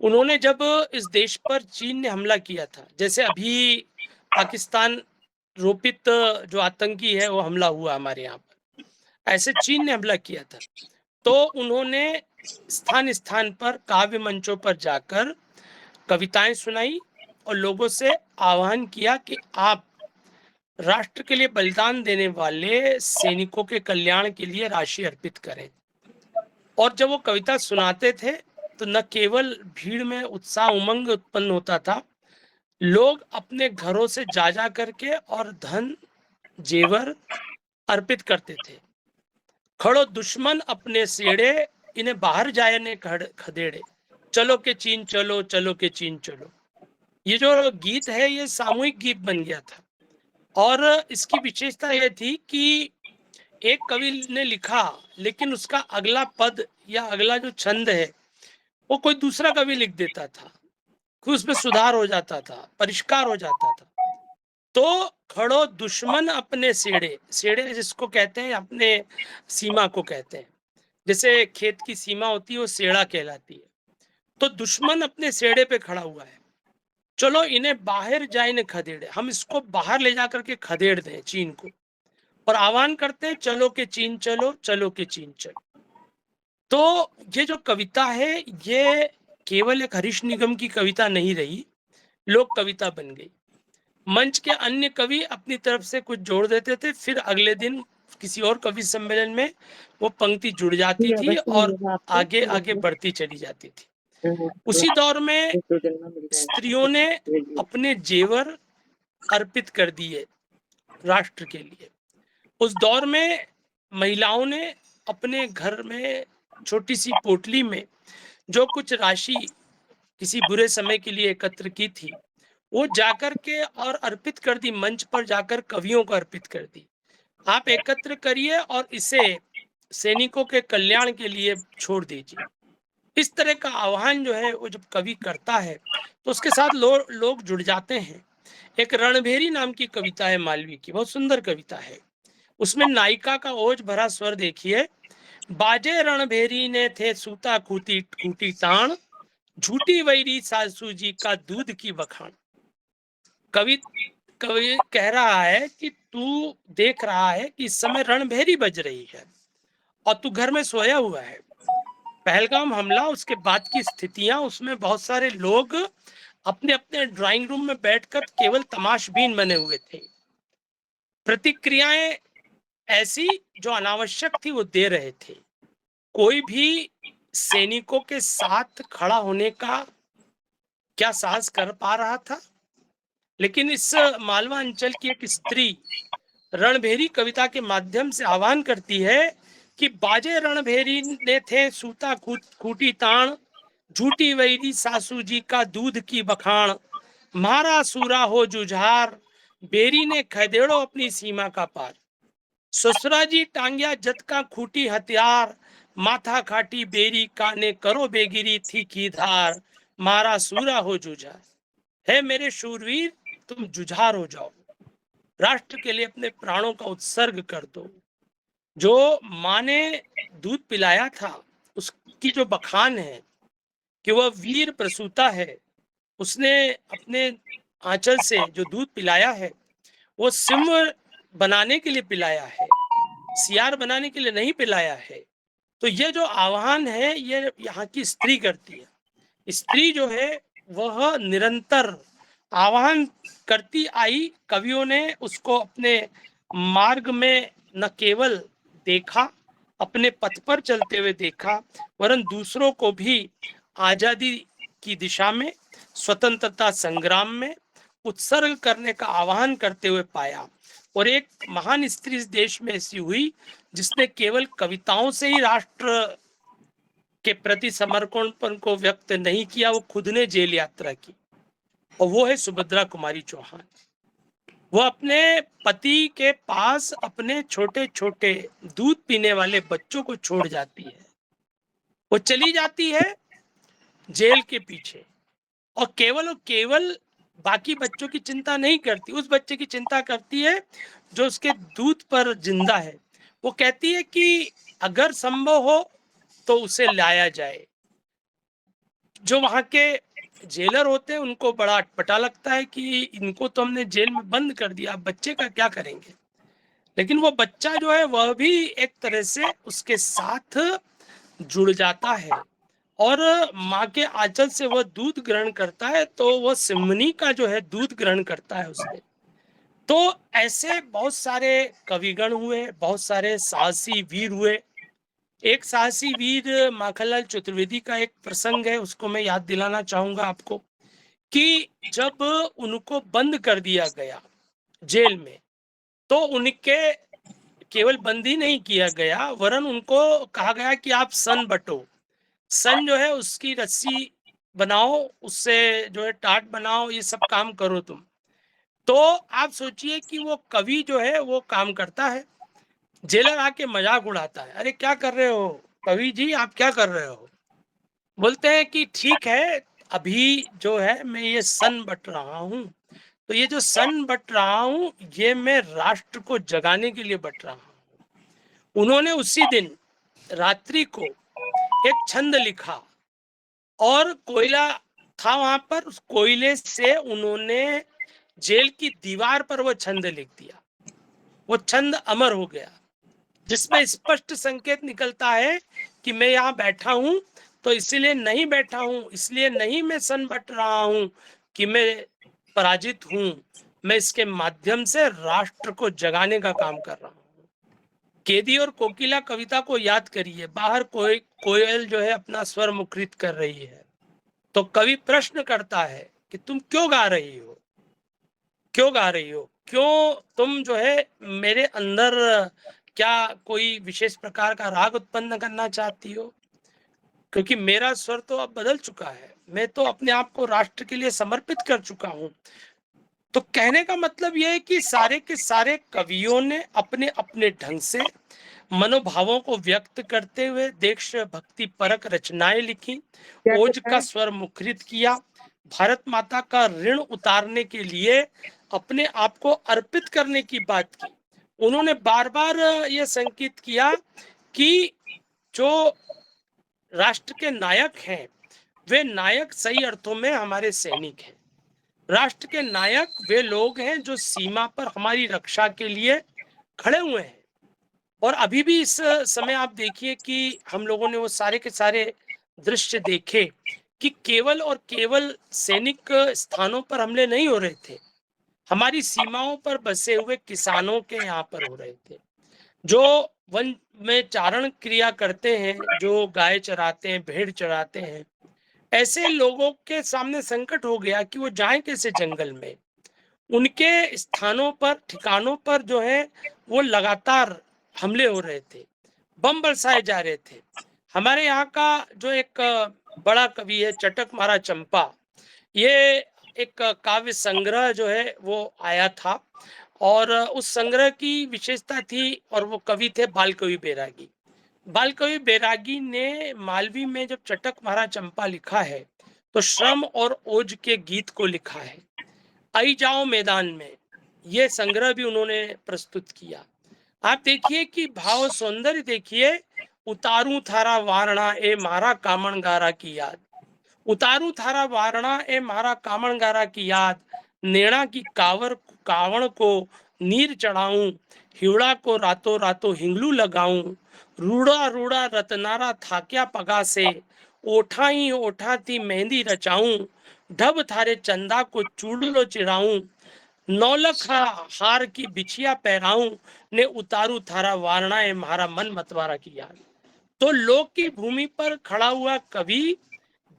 उन्होंने जब इस देश पर चीन ने हमला किया था, जैसे अभी पाकिस्तान रोपित जो आतंकी है वो हमला हुआ हमारे यहाँ पर, ऐसे चीन ने हमला किया था, तो उन्होंने स्थान स्थान पर काव्य मंचों पर जाकर कविताएं सुनाई और लोगों से आह्वान किया कि आप राष्ट्र के लिए बलिदान देने वाले सैनिकों के कल्याण के लिए राशि अर्पित करें। और जब वो कविता सुनाते थे तो न केवल भीड़ में उत्साह उमंग उत्पन्न होता था, लोग अपने घरों से जा करके और धन जेवर अर्पित करते थे। खड़ो दुश्मन अपने सेड़े, इन्हें बाहर जाए ने खदेड़े, चलो के चीन चलो, चलो के चीन चलो। ये जो गीत है ये सामूहिक गीत बन गया था और इसकी विशेषता यह थी कि एक कवि ने लिखा लेकिन उसका अगला पद या अगला जो छंद है वो कोई दूसरा कवि लिख देता था, कि उसमें सुधार हो जाता था, परिष्कार हो जाता था। तो खड़ो दुश्मन अपने सेड़े, सेड़े जिसको कहते हैं अपने सीमा को कहते हैं, जैसे खेत की सीमा होती है वो सेड़ा कहलाती है। तो दुश्मन अपने सेड़े पे खड़ा हुआ है, चलो इन्हें बाहर जाए न खदेड़े, हम इसको बाहर ले जाकर के खदेड़ दें चीन को, और आह्वान करते हैं चलो के चीन चलो, चलो के चीन चलो। तो ये जो कविता है ये केवल एक हरीश निगम की कविता नहीं रही, लोक कविता बन गई। मंच के अन्य कवि अपनी तरफ से कुछ जोड़ देते थे, फिर अगले दिन किसी और कवि सम्मेलन में वो पंक्ति जुड़ जाती थी और आगे आगे बढ़ती चली जाती थी। उसी दौर में स्त्रियों ने अपने जेवर अर्पित कर दिए राष्ट्र के लिए। उस दौर में महिलाओं ने अपने घर में छोटी सी पोटली में जो कुछ राशि किसी बुरे समय के लिए एकत्र की थी वो जाकर के और अर्पित कर दी, मंच पर जाकर कवियों को अर्पित कर दी, आप एकत्र करिए और इसे सैनिकों के कल्याण के लिए छोड़ दीजिए। इस तरह का आह्वान जो है वो जब कवि करता है तो उसके साथ लोग जुड़ जाते हैं। एक रणभेरी नाम की कविता है मालवीय की, बहुत सुंदर कविता है। उसमें नायिका का ओज भरा स्वर देखिए, बाजे रणभेरी ने थे सूता खूटी खूटी ताण, झूठी वैरी सासू जी का दूध की बखान। कवि कह रहा है कि तू देख रहा है कि इस समय रणभेरी बज रही है और तू घर में सोया हुआ है। पहलगाम हमला, उसके बाद की स्थितियां, उसमें बहुत सारे लोग अपने अपने ड्राइंग रूम में बैठकर केवल तमाशबीन बने हुए थे। प्रतिक्रियाएं ऐसी जो अनावश्यक थी वो दे रहे थे। कोई भी सैनिकों के साथ खड़ा होने का क्या साहस कर पा रहा था? लेकिन इस मालवा अंचल की एक स्त्री रणभेरी कविता के माध्यम से आह्वान करती है कि बाजे रणभेरी ने थे सूता खूटी ताण, झूठी वैरी सासू जी का दूध की बखान, मारा सूरा हो जुझार, बेरी ने खदेड़ो अपनी सीमा का पार, ससुरा जी टांग्या जत का खूटी हथियार, माथा खाटी बेरी काने करो बेगिरी थी की धार, मारा सूरा हो जुझार। है मेरे शूरवीर तुम जुझार हो जाओ, राष्ट्र के लिए अपने प्राणों का उत्सर्ग कर दो। जो माँ ने दूध पिलाया था उसकी जो बखान है कि वह वीर प्रसूता है, उसने अपने आंचल से जो दूध पिलाया है वो सिंह बनाने के लिए पिलाया है, सियार बनाने के लिए नहीं पिलाया है। तो ये जो आह्वान है ये यहाँ की स्त्री करती है। स्त्री जो है वह निरंतर आह्वान करती आई, कवियों ने उसको अपने मार्ग में न केवल देखा, अपने पथ पर चलते हुए देखा, वरन दूसरों को भी आजादी की दिशा में, स्वतंत्रता संग्राम में उत्सर्ग करने का आह्वान करते हुए पाया। और एक महान स्त्री इस देश में ऐसी हुई जिसने केवल कविताओं से ही राष्ट्र के प्रति समर्पण को व्यक्त नहीं किया, वो खुद ने जेल यात्रा की, और वो है सुभद्रा कुमारी चौहान। वो अपने पति के पास अपने छोटे छोटे दूध पीने वाले बच्चों को छोड़ जाती है, वो चली जाती है जेल के पीछे, और केवल बाकी बच्चों की चिंता नहीं करती, उस बच्चे की चिंता करती है जो उसके दूध पर जिंदा है। वो कहती है कि अगर संभव हो तो उसे लाया जाए, जो वहाँ के जेलर होते हैं उनको बड़ा अटपटा लगता है कि इनको तो हमने जेल में बंद कर दिया, अब बच्चे का क्या करेंगे। लेकिन वो बच्चा जो है वह भी एक तरह से उसके साथ जुड़ जाता है और माँ के आंचल से वह दूध ग्रहण करता है, तो वह सिमनी का जो है दूध ग्रहण करता है उसने। तो ऐसे बहुत सारे कविगण हुए, बहुत सारे साहसी वीर हुए। एक साहसी वीर माखनलाल चतुर्वेदी का एक प्रसंग है, उसको मैं याद दिलाना चाहूंगा आपको कि जब उनको बंद कर दिया गया जेल में, तो उनके केवल बंदी नहीं किया गया वरन उनको कहा गया कि आप सन बटो। सन जो है उसकी रस्सी बनाओ, उससे जो है टाट बनाओ, ये सब काम करो तुम। तो आप सोचिए कि वो कवि जो है वो काम करता है, जेलर आके मजाक उड़ाता है, अरे क्या कर रहे हो कवि जी, आप क्या कर रहे हो। बोलते हैं कि ठीक है, अभी जो है मैं ये सन बट रहा हूँ, तो ये जो सन बट रहा हूँ ये मैं राष्ट्र को जगाने के लिए बट रहा हूँ। उन्होंने उसी दिन रात्रि को एक छंद लिखा और कोयला था वहां पर, उस कोयले से उन्होंने जेल की दीवार पर वो छंद लिख दिया। वो छंद अमर हो गया, जिसमें स्पष्ट संकेत निकलता है कि मैं यहाँ बैठा हूं तो इसलिए नहीं बैठा हूं, इसलिए नहीं मैं सन बट रहा हूं कि मैं पराजित हूं, मैं इसके माध्यम से राष्ट्र को जगाने का काम कर रहा हूं। केदी और कोकिला कविता को याद करिए, बाहर कोयल जो है अपना स्वर मुखरित कर रही है, तो कवि प्रश्न करता है कि तुम क्यों गा रही हो, क्यों गा रही हो, क्यों तुम जो है मेरे अंदर क्या कोई विशेष प्रकार का राग उत्पन्न करना चाहती हो, क्योंकि मेरा स्वर तो अब बदल चुका है, मैं तो अपने आप को राष्ट्र के लिए समर्पित कर चुका हूं। तो कहने का मतलब यह है कि सारे के सारे कवियों ने अपने अपने ढंग से मनोभावों को व्यक्त करते हुए देश भक्ति परक रचनाएं लिखी, ओज का स्वर मुखरित किया, भारत माता का ऋण उतारने के लिए अपने आप को अर्पित करने की बात की। उन्होंने बार बार यह संकेत किया कि जो राष्ट्र के नायक हैं वे नायक सही अर्थों में हमारे सैनिक हैं। राष्ट्र के नायक वे लोग हैं जो सीमा पर हमारी रक्षा के लिए खड़े हुए हैं। और अभी भी इस समय आप देखिए कि हम लोगों ने वो सारे के सारे दृश्य देखे कि केवल और केवल सैनिक स्थानों पर हमले नहीं हो रहे थे, हमारी सीमाओं पर बसे हुए किसानों के यहाँ पर हो रहे थे, जो वन में चारण क्रिया करते हैं, जो गाय चराते हैं, भेड़ चराते हैं। ऐसे लोगों के सामने संकट हो गया कि वो जाएं कैसे जंगल में। उनके स्थानों पर, ठिकानों पर जो है वो लगातार हमले हो रहे थे, बम बरसाए जा रहे थे। हमारे यहाँ का जो एक बड़ा कवि है चटक मारा चंपा, ये एक काव्य संग्रह जो है वो आया था और उस संग्रह की विशेषता थी, और वो कवि थे बाल कवि बैरागी। बाल कवि बैरागी ने मालवी में जब चटक मारा चंपा लिखा है तो श्रम और ओज के गीत को लिखा है। आई जाओ मैदान में ये संग्रह भी उन्होंने प्रस्तुत किया। आप देखिए कि भाव सौंदर्य देखिए, उतारू थारा वारणा ए मारा कामणगारा की याद, उतारू थारा वारणा ए मारा कामणगारा की याद, नेणा की कावड़ को नीर चढ़ाऊं, हिवड़ा को रातों रातों हिंगलू लगाऊं, रूड़ा रूड़ा रतनारा थाक्या पगा से, ओठा ही ओठा थी मेहंदी रचाऊं, ढब थारे चंदा को चूड़लो चिराऊं, नौलख हार की बिछिया पहराऊं, ने उतारू थारा वारणा ए मारा मन मतवारा की याद। तो लोक की भूमि पर खड़ा हुआ कवि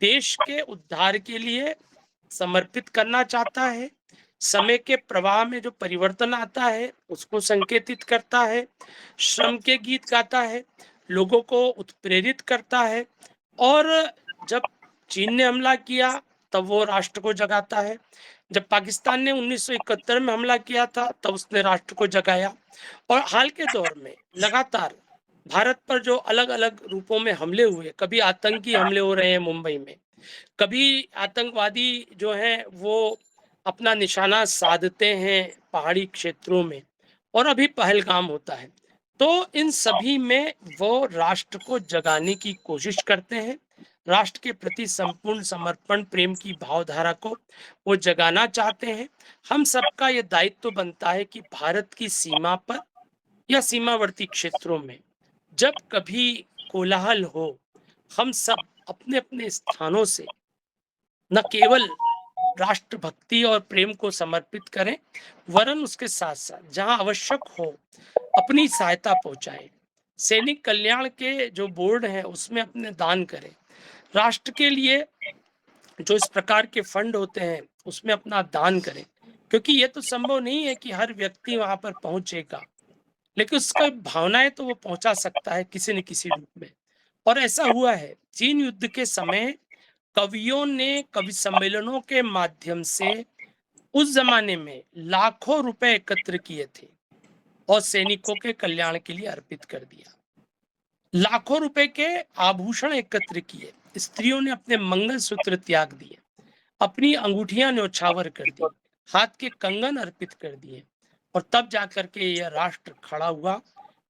देश के उद्धार के लिए समर्पित करना चाहता है, समय के प्रवाह में जो परिवर्तन आता है उसको संकेतित करता है, श्रम के गीत गाता है, लोगों को उत्प्रेरित करता है। और जब चीन ने हमला किया तब वो राष्ट्र को जगाता है, जब पाकिस्तान ने 1971 में हमला किया था तब उसने राष्ट्र को जगाया, और हाल के दौर में लगातार भारत पर जो अलग अलग रूपों में हमले हुए, कभी आतंकी हमले हो रहे हैं मुंबई में, कभी आतंकवादी जो हैं वो अपना निशाना साधते हैं पहाड़ी क्षेत्रों में, और अभी पहलगाम होता है। तो इन सभी में वो राष्ट्र को जगाने की कोशिश करते हैं, राष्ट्र के प्रति संपूर्ण समर्पण प्रेम की भावधारा को वो जगाना चाहते हैं। हम सबका ये दायित्व बनता है कि भारत की सीमा पर या सीमावर्ती क्षेत्रों में जब कभी कोलाहल हो, हम सब अपने अपने स्थानों से न केवल राष्ट्रभक्ति और प्रेम को समर्पित करें, वरन उसके साथ साथ जहां आवश्यक हो अपनी सहायता पहुंचाएं। सैनिक कल्याण के जो बोर्ड है उसमें अपने दान करें। राष्ट्र के लिए जो इस प्रकार के फंड होते हैं उसमें अपना दान करें, क्योंकि ये तो संभव नहीं है कि हर व्यक्ति वहां पर पहुंचेगा, लेकिन उसका भावनाएं तो वो पहुंचा सकता है किसी न किसी रूप में। और ऐसा हुआ है, चीन युद्ध के समय कवियों ने कवि सम्मेलनों के माध्यम से उस जमाने में लाखों रुपए एकत्र किए थे और सैनिकों के कल्याण के लिए अर्पित कर दिया। लाखों रुपए के आभूषण एकत्र किए, स्त्रियों ने अपने मंगलसूत्र त्याग दिए, अपनी अंगूठियां न्योछावर कर दी, हाथ के कंगन अर्पित कर दिए, और तब जाकर के यह राष्ट्र खड़ा हुआ।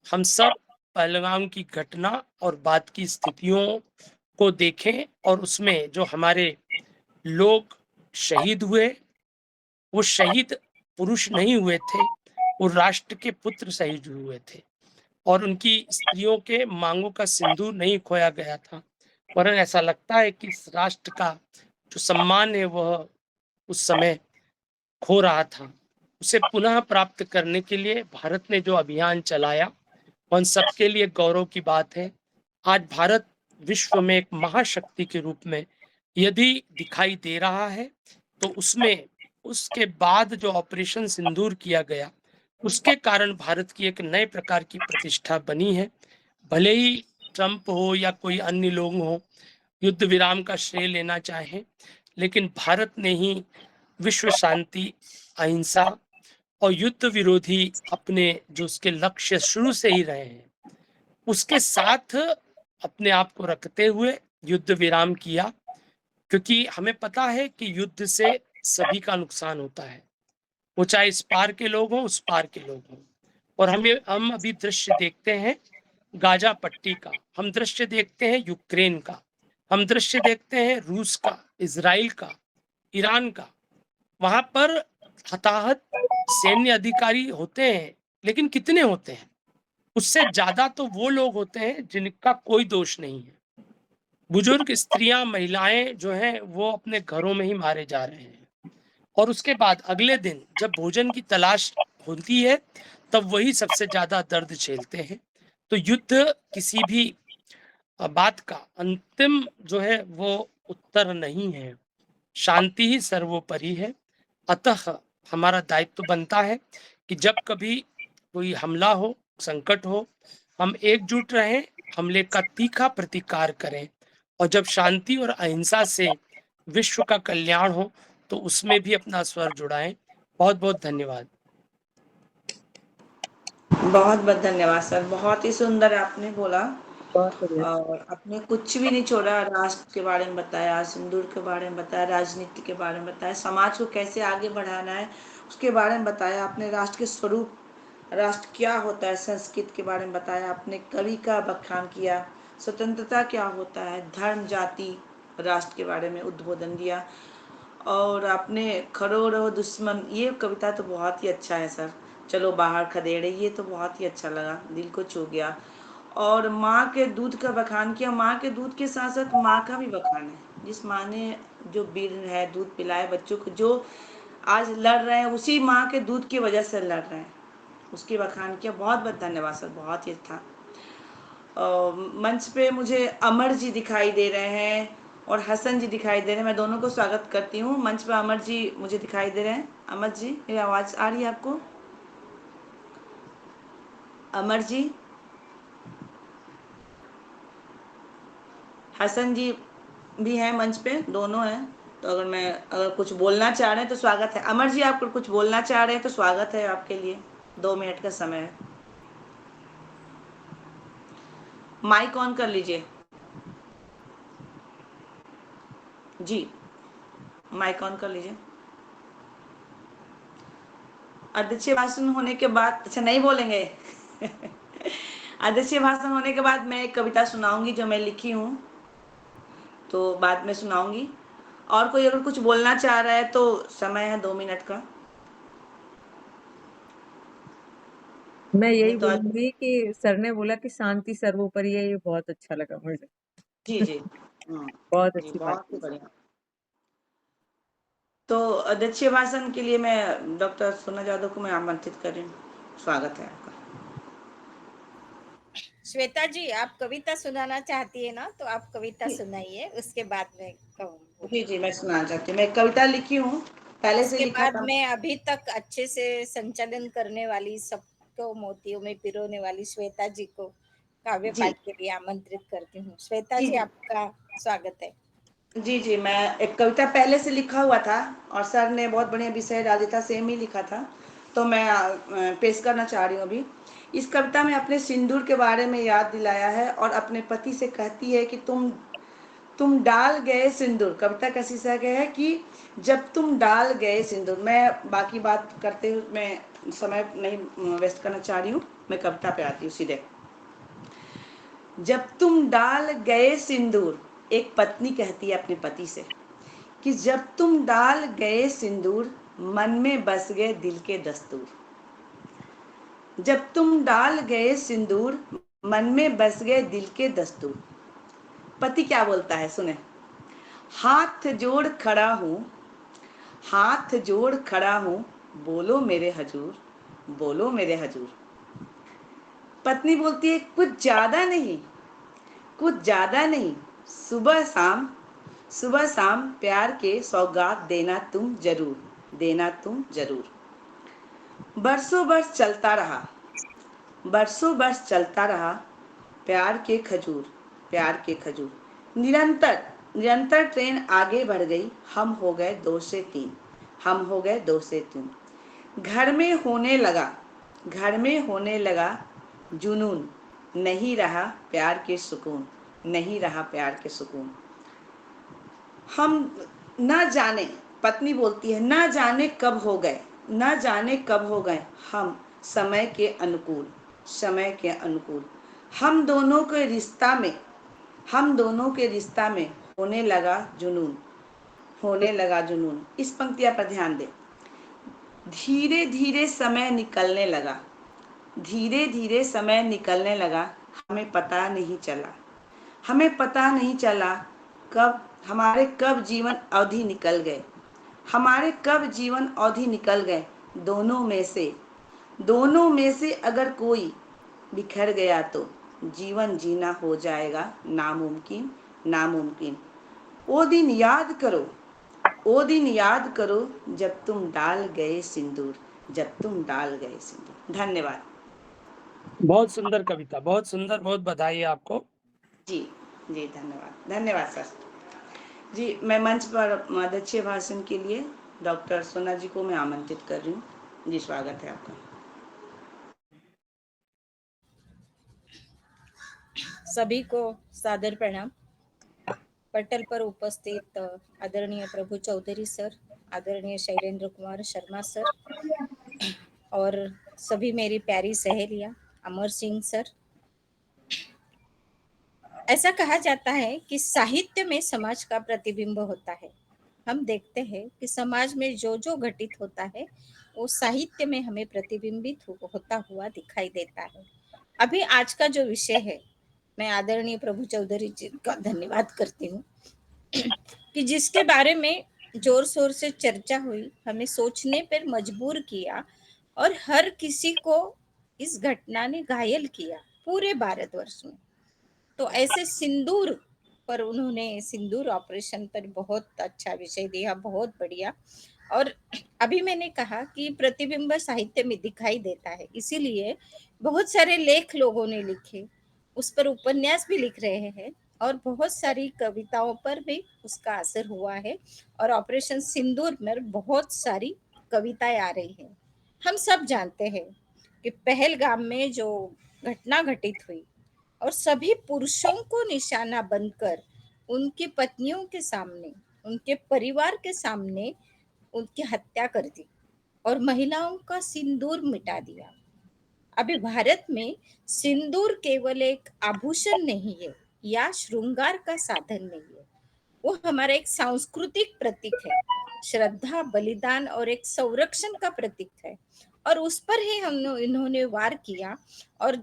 हम सब पहलगाम की घटना और बाद की स्थितियों को देखें, और उसमें जो हमारे लोग शहीद हुए, वो शहीद पुरुष नहीं हुए थे, वो राष्ट्र के पुत्र शहीद हुए थे, और उनकी स्त्रियों के मांगों का सिंदूर नहीं खोया गया था, वरन ऐसा लगता है कि इस राष्ट्र का जो सम्मान है वह उस समय खो रहा था। उसे पुनः प्राप्त करने के लिए भारत ने जो अभियान चलाया, उन सबके लिए गौरव की बात है। आज भारत विश्व में एक महाशक्ति के रूप में यदि दिखाई दे रहा है, तो उसमें उसके बाद जो ऑपरेशन सिंदूर किया गया, उसके कारण भारत की एक नए प्रकार की प्रतिष्ठा बनी है। भले ही ट्रंप हो या कोई अन्य लोग हो युद्ध विराम का श्रेय लेना चाहें, लेकिन भारत ने ही विश्व शांति, अहिंसा और युद्ध विरोधी अपने जो उसके लक्ष्य शुरू से ही रहे हैं, उसके साथ अपने आप को रखते हुए युद्ध विराम किया, क्योंकि हमें पता है कि युद्ध से सभी का नुकसान होता है, वो चाहे इस पार के लोग हों, उस पार के लोग हों। और हम अभी दृश्य देखते हैं गाजा पट्टी का, हम दृश्य देखते हैं यूक्रेन का, हम दृश्य देखते हैं रूस का, इजराइल का, ईरान का। वहां पर हताहत सैन्य अधिकारी होते हैं, लेकिन कितने होते हैं? उससे ज्यादा तो वो लोग होते हैं जिनका कोई दोष नहीं है। बुजुर्ग, स्त्रियां, महिलाएं जो हैं वो अपने घरों में ही मारे जा रहे हैं, और उसके बाद अगले दिन जब भोजन की तलाश होती है तब वही सबसे ज्यादा दर्द झेलते हैं। तो युद्ध किसी भी बात का अंतिम जो है वो उत्तर नहीं है, शांति ही सर्वोपरि है। अतः हमारा दायित्व बनता है कि जब कभी कोई हमला हो, संकट हो, हम एकजुट रहें, हमले का तीखा प्रतिकार करें, और जब शांति और अहिंसा से विश्व का कल्याण हो तो उसमें भी अपना स्वर जुड़ाएं। बहुत बहुत धन्यवाद। बहुत बहुत धन्यवाद सर, बहुत ही सुंदर आपने बोला, बहुत बढ़िया। और आपने कुछ भी नहीं छोड़ा। राष्ट्र के बारे में बताया, सिंदूर के बारे में बताया, राजनीति के बारे में बताया, समाज को कैसे आगे बढ़ाना है उसके बारे में बताया आपने, राष्ट्र के स्वरूप, राष्ट्र क्या होता है, संस्कृत के बारे में बताया आपने, कवि का बखान किया, स्वतंत्रता क्या होता है, धर्म, जाति, राष्ट्र के बारे में उद्बोधन दिया, और आपने खड़ो रहो दुश्मन, ये कविता तो बहुत ही अच्छा है सर, चलो बाहर खदेड़े, ये तो बहुत ही अच्छा लगा, दिल को छू गया। और माँ के दूध का बखान किया, माँ के दूध के साथ साथ माँ का भी बखान है, जिस माँ ने जो वीर है दूध पिलाए बच्चों को, जो आज लड़ रहे हैं उसी माँ के दूध की वजह से लड़ रहे हैं, उसकी बखान किया। बहुत बहुत धन्यवाद सर, बहुत ही था। मंच पे मुझे अमर जी दिखाई दे रहे हैं और हसन जी दिखाई दे रहे हैं, मैं दोनों को स्वागत करती हूँ। मंच पे अमर जी मुझे दिखाई दे रहे हैं। अमर जी, मेरी आवाज़ आ रही है आपको? अमर जी, हसन जी भी हैं मंच पे, दोनों हैं, तो अगर कुछ बोलना चाह रहे हैं तो स्वागत है। अमर जी, आप कुछ बोलना चाह रहे हैं तो स्वागत है आपके लिए, 2 मिनट का समय है। माइक ऑन कर लीजिए जी, माइक ऑन कर लीजिए। अध्यक्षीय भाषण होने के बाद, अच्छा नहीं बोलेंगे अध्यक्षीय भाषण होने के बाद मैं एक कविता सुनाऊंगी जो मैं लिखी हूँ। तो बाद में सुनाऊंगी। और कोई अगर कुछ बोलना चाह रहा है तो समय है 2 मिनट का। मैं यही नहीं तो बोलूंगी कि सर ने बोला कि शांति सर्वोपरि है, ये बहुत अच्छा लगा मुझे। जी जी बहुत जी, अच्छी बात बहुत ही बढ़िया। तो अध्यक्षीय भाषण के लिए मैं डॉक्टर सोना जादव को मैं आमंत्रित कर रही हूँ। स्वागत है आपका। श्वेता जी, आप कविता सुनाना चाहती है ना, तो आप कविता सुनाइए, उसके बाद में कहूँगी। जी जी, मैं सुनाना चाहती हूँ। मैं कविता लिखी हूँ, पहले से उसके लिखा बाद था। में अभी तक अच्छे से संचालन करने वाली, सबको मोतियों में पिरोने वाली श्वेता जी को काव्य जी पाठ के लिए आमंत्रित करती हूँ। श्वेता जी जी, जी आपका स्वागत है। जी जी, मैं एक कविता पहले से लिखा हुआ था और सर ने बहुत बढ़िया विषय डाल दिया था, सेम ही लिखा था, तो मैं पेश करना चाह रही हूँ अभी। इस कविता में अपने सिंदूर के बारे में याद दिलाया है और अपने पति से कहती है कि तुम डाल गए सिंदूर। कविता का शीर्षक है कि जब तुम डाल गए सिंदूर। मैं बाकी बात करते हुए मैं समय नहीं वेस्ट करना चाह रही हूँ, मैं कविता पे आती हूँ सीधे। जब तुम डाल गए सिंदूर, एक पत्नी कहती है अपने पति से कि जब तुम डाल गए सिंदूर, मन में बस गए दिल के दस्तूर। जब तुम डाल गए सिंदूर, मन में बस गए दिल के दस्तूर। पति क्या बोलता है, सुने। हाथ जोड़ खड़ा हूँ, हाथ जोड़ खड़ा हूँ, बोलो मेरे हजूर, बोलो मेरे हजूर। पत्नी बोलती है कुछ ज्यादा नहीं, कुछ ज्यादा नहीं, सुबह शाम, सुबह शाम प्यार के सौगात देना तुम जरूर, देना तुम जरूर। बरसों बरस चलता रहा, बरसों बरस चलता रहा, प्यार के खजूर, प्यार के खजूर। निरंतर निरंतर ट्रेन आगे बढ़ गई, हम हो गए 2 से 3, हम हो गए 2 से 3। घर में होने लगा, घर में होने लगा जुनून, नहीं रहा प्यार के सुकून, नहीं रहा प्यार के सुकून। हम न जाने, पत्नी बोलती है, न जाने कब हो गए, न जाने कब हो गए हम समय के अनुकूल, समय के अनुकूल। हम दोनों के रिश्ता में, हम दोनों के रिश्ता में होने लगा जुनून, होने लगा जुनून। इस पंक्तियां पर ध्यान दें। धीरे धीरे समय निकलने लगा, धीरे धीरे समय निकलने लगा, हमें पता नहीं चला, हमें पता नहीं चला कब हमारे कब जीवन अवधि निकल गए, हमारे कब जीवन अवधि निकल गए। दोनों में से, दोनों में से अगर कोई बिखर गया तो जीवन जीना हो जाएगा नामुमकिन, नामुमकिन। वो दिन याद करो, वो दिन याद करो जब तुम डाल गए सिंदूर, जब तुम डाल गए सिंदूर। धन्यवाद। बहुत सुंदर कविता, बहुत सुंदर, बहुत बधाई आपको। जी जी, धन्यवाद, धन्यवाद सर जी। मैं मंच पर अध्यक्षीय भाषण के लिए डॉक्टर सोना जी को मैं आमंत्रित कर रही हूँ। जी, स्वागत है आपका। सभी को सादर प्रणाम। पटल पर उपस्थित आदरणीय प्रभु चौधरी सर, आदरणीय शैलेंद्र कुमार शर्मा सर, और सभी मेरी प्यारी सहेलियां, अमर सिंह सर। ऐसा कहा जाता है कि साहित्य में समाज का प्रतिबिंब होता है। हम देखते हैं कि समाज में जो जो घटित होता है वो साहित्य में हमें प्रतिबिंबित होता हुआ दिखाई देता है। अभी आज का जो विषय है, मैं आदरणीय प्रभु चौधरी जी का धन्यवाद करती हूँ कि जिसके बारे में जोर शोर से चर्चा हुई, हमें सोचने पर मजबूर किया और हर किसी को इस घटना ने घायल किया पूरे भारतवर्ष में। तो ऐसे सिंदूर पर उन्होंने, सिंदूर ऑपरेशन पर बहुत अच्छा विषय दिया, बहुत बढ़िया। और अभी मैंने कहा कि प्रतिबिंब साहित्य में दिखाई देता है, इसीलिए बहुत सारे लेख लोगों ने लिखे, उस पर उपन्यास भी लिख रहे हैं और बहुत सारी कविताओं पर भी उसका असर हुआ है। और ऑपरेशन सिंदूर में बहुत सारी कविताएं आ रही हैं। हम सब जानते हैं कि पहलगाम में जो घटना घटित हुई और सभी पुरुषों को निशाना बनकर उनकी पत्नियों के सामने, उनके परिवार के सामने उनकी हत्या कर दी और महिलाओं का सिंदूर मिटा दिया। अभी भारत में सिंदूर केवल एक आभूषण नहीं है या श्रृंगार का साधन नहीं है, वो हमारा एक सांस्कृतिक प्रतीक है, श्रद्धा, बलिदान और एक संरक्षण का प्रतीक है। और उस पर ही हम इन्होंने वार किया। और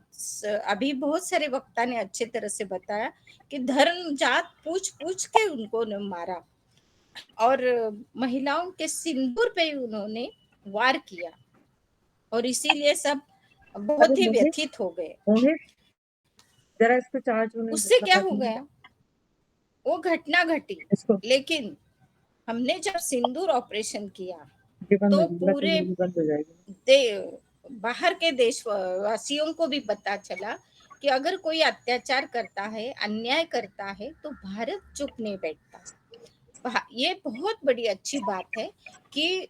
अभी बहुत सारे वक्ता ने अच्छे तरह से बताया कि धर्म जात पूछ पूछ के उनको मारा, और महिलाओं के सिंदूर पे उन्होंने वार किया, और इसीलिए सब बहुत ही व्यथित हो गए। मोहित जरा इसको चार्ज होने उससे क्या हो लगा दो। गया, वो घटना घटी, इसको लेकिन हमने जब सिंदूर ऑपरेशन किया बंद तो हो जाएगी, पूरे बंद हो जाएगी। बाहर के देशवासियों को भी पता चला कि अगर कोई अत्याचार करता है, अन्याय करता है, तो भारत चुप नहीं बैठता। ये बहुत बड़ी अच्छी बात है कि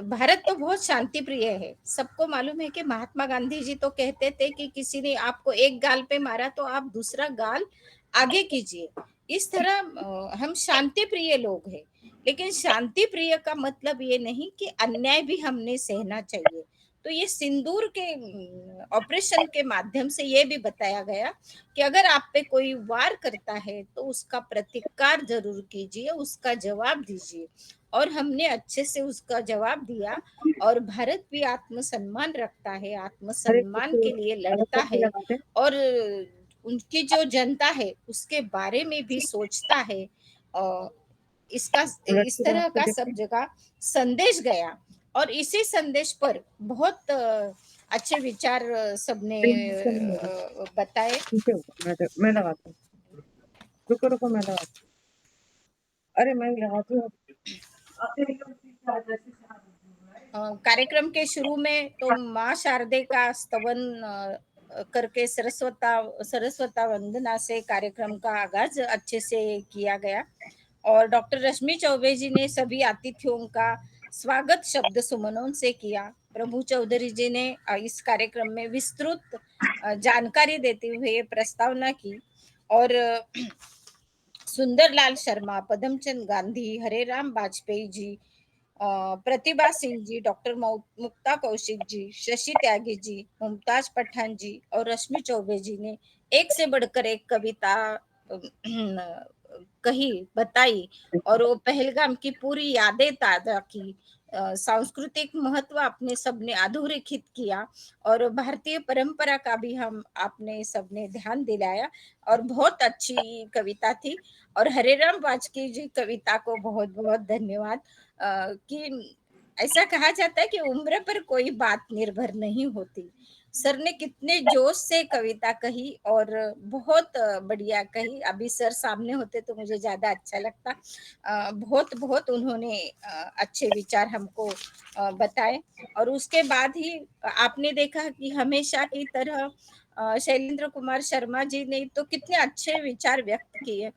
भारत तो बहुत शांति प्रिय है। सबको मालूम है कि महात्मा गांधी जी तो कहते थे कि किसी ने आपको एक गाल पे मारा तो आप दूसरा गाल आगे कीजिए। इस तरह हम शांति प्रिय लोग हैं, लेकिन शांति प्रिय का मतलब ये नहीं कि अन्याय भी हमने सहना चाहिए। तो ये सिंदूर के ऑपरेशन के माध्यम से ये भी बताया गया कि अगर आप पे कोई वार करता है तो उसका प्रतिकार जरूर कीजिए, उसका जवाब दीजिए। और हमने अच्छे से उसका जवाब दिया। और भारत भी आत्मसम्मान रखता है, आत्मसम्मान के लिए लड़ता है, और उनकी जो जनता है उसके बारे में भी सोचता है। और इसका इस तरह का सब जगह संदेश गया, और इसी संदेश पर बहुत अच्छे विचार सबने बताए। मैं लगाती हूँ, रुको रुको, मैं लगाती हूँ। अरे मैं लगाती हूँ। कार्यक्रम के शुरू में तो माँ शारदे का स्तवन करके सरस्वता वंदना से कार्यक्रम का आगाज अच्छे से किया गया। और डॉक्टर रश्मि चौबे जी ने सभी अतिथियों का स्वागत शब्द सुमनों से किया। प्रभु चौधरी जी ने इस कार्यक्रम में विस्तृत जानकारी देते हुए प्रस्तावना की। और सुंदरलाल शर्मा, पदमचंद गांधी, हरेराम वाजपेयी जी, प्रतिभा सिंह जी, डॉक्टर मुक्ता कौशिक जी, शशि त्यागी जी, मुमताज पठान जी और रश्मि चौबे जी ने एक से बढ़कर एक कविता कही, बताई, और वो पहलगाम की पूरी यादें ताजा की। सांस्कृतिक महत्व आपने सबने अधोरेखित किया, और भारतीय परंपरा का भी हम आपने सबने ध्यान दिलाया, और बहुत अच्छी कविता थी। और हरेराम वाजपेयी जी कविता को बहुत बहुत धन्यवाद। कि ऐसा कहा जाता है कि उम्र पर कोई बात निर्भर नहीं होती। सर ने कितने जोश से कविता कही, और बहुत बढ़िया कही। अभी सर सामने होते तो मुझे ज्यादा अच्छा लगता। बहुत बहुत उन्होंने अच्छे विचार हमको बताए। और उसके बाद ही आपने देखा कि हमेशा की तरह शैलेंद्र कुमार शर्मा जी ने तो कितने अच्छे विचार व्यक्त किए।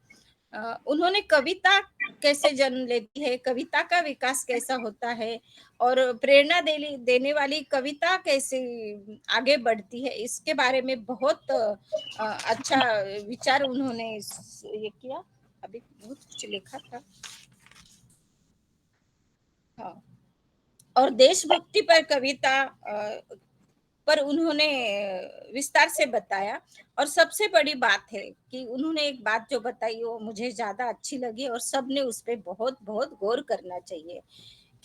उन्होंने कविता कैसे जन्म लेती है, कविता का विकास कैसा होता है, और प्रेरणा देने वाली कविता कैसे आगे बढ़ती है, इसके बारे में बहुत अच्छा विचार उन्होंने ये किया। अभी बहुत कुछ लिखा था। हाँ, और देशभक्ति पर कविता पर उन्होंने विस्तार से बताया। और सबसे बड़ी बात है कि उन्होंने एक बात जो बताई वो मुझे ज्यादा अच्छी लगी, और सबने उस पर बहुत बहुत गौर करना चाहिए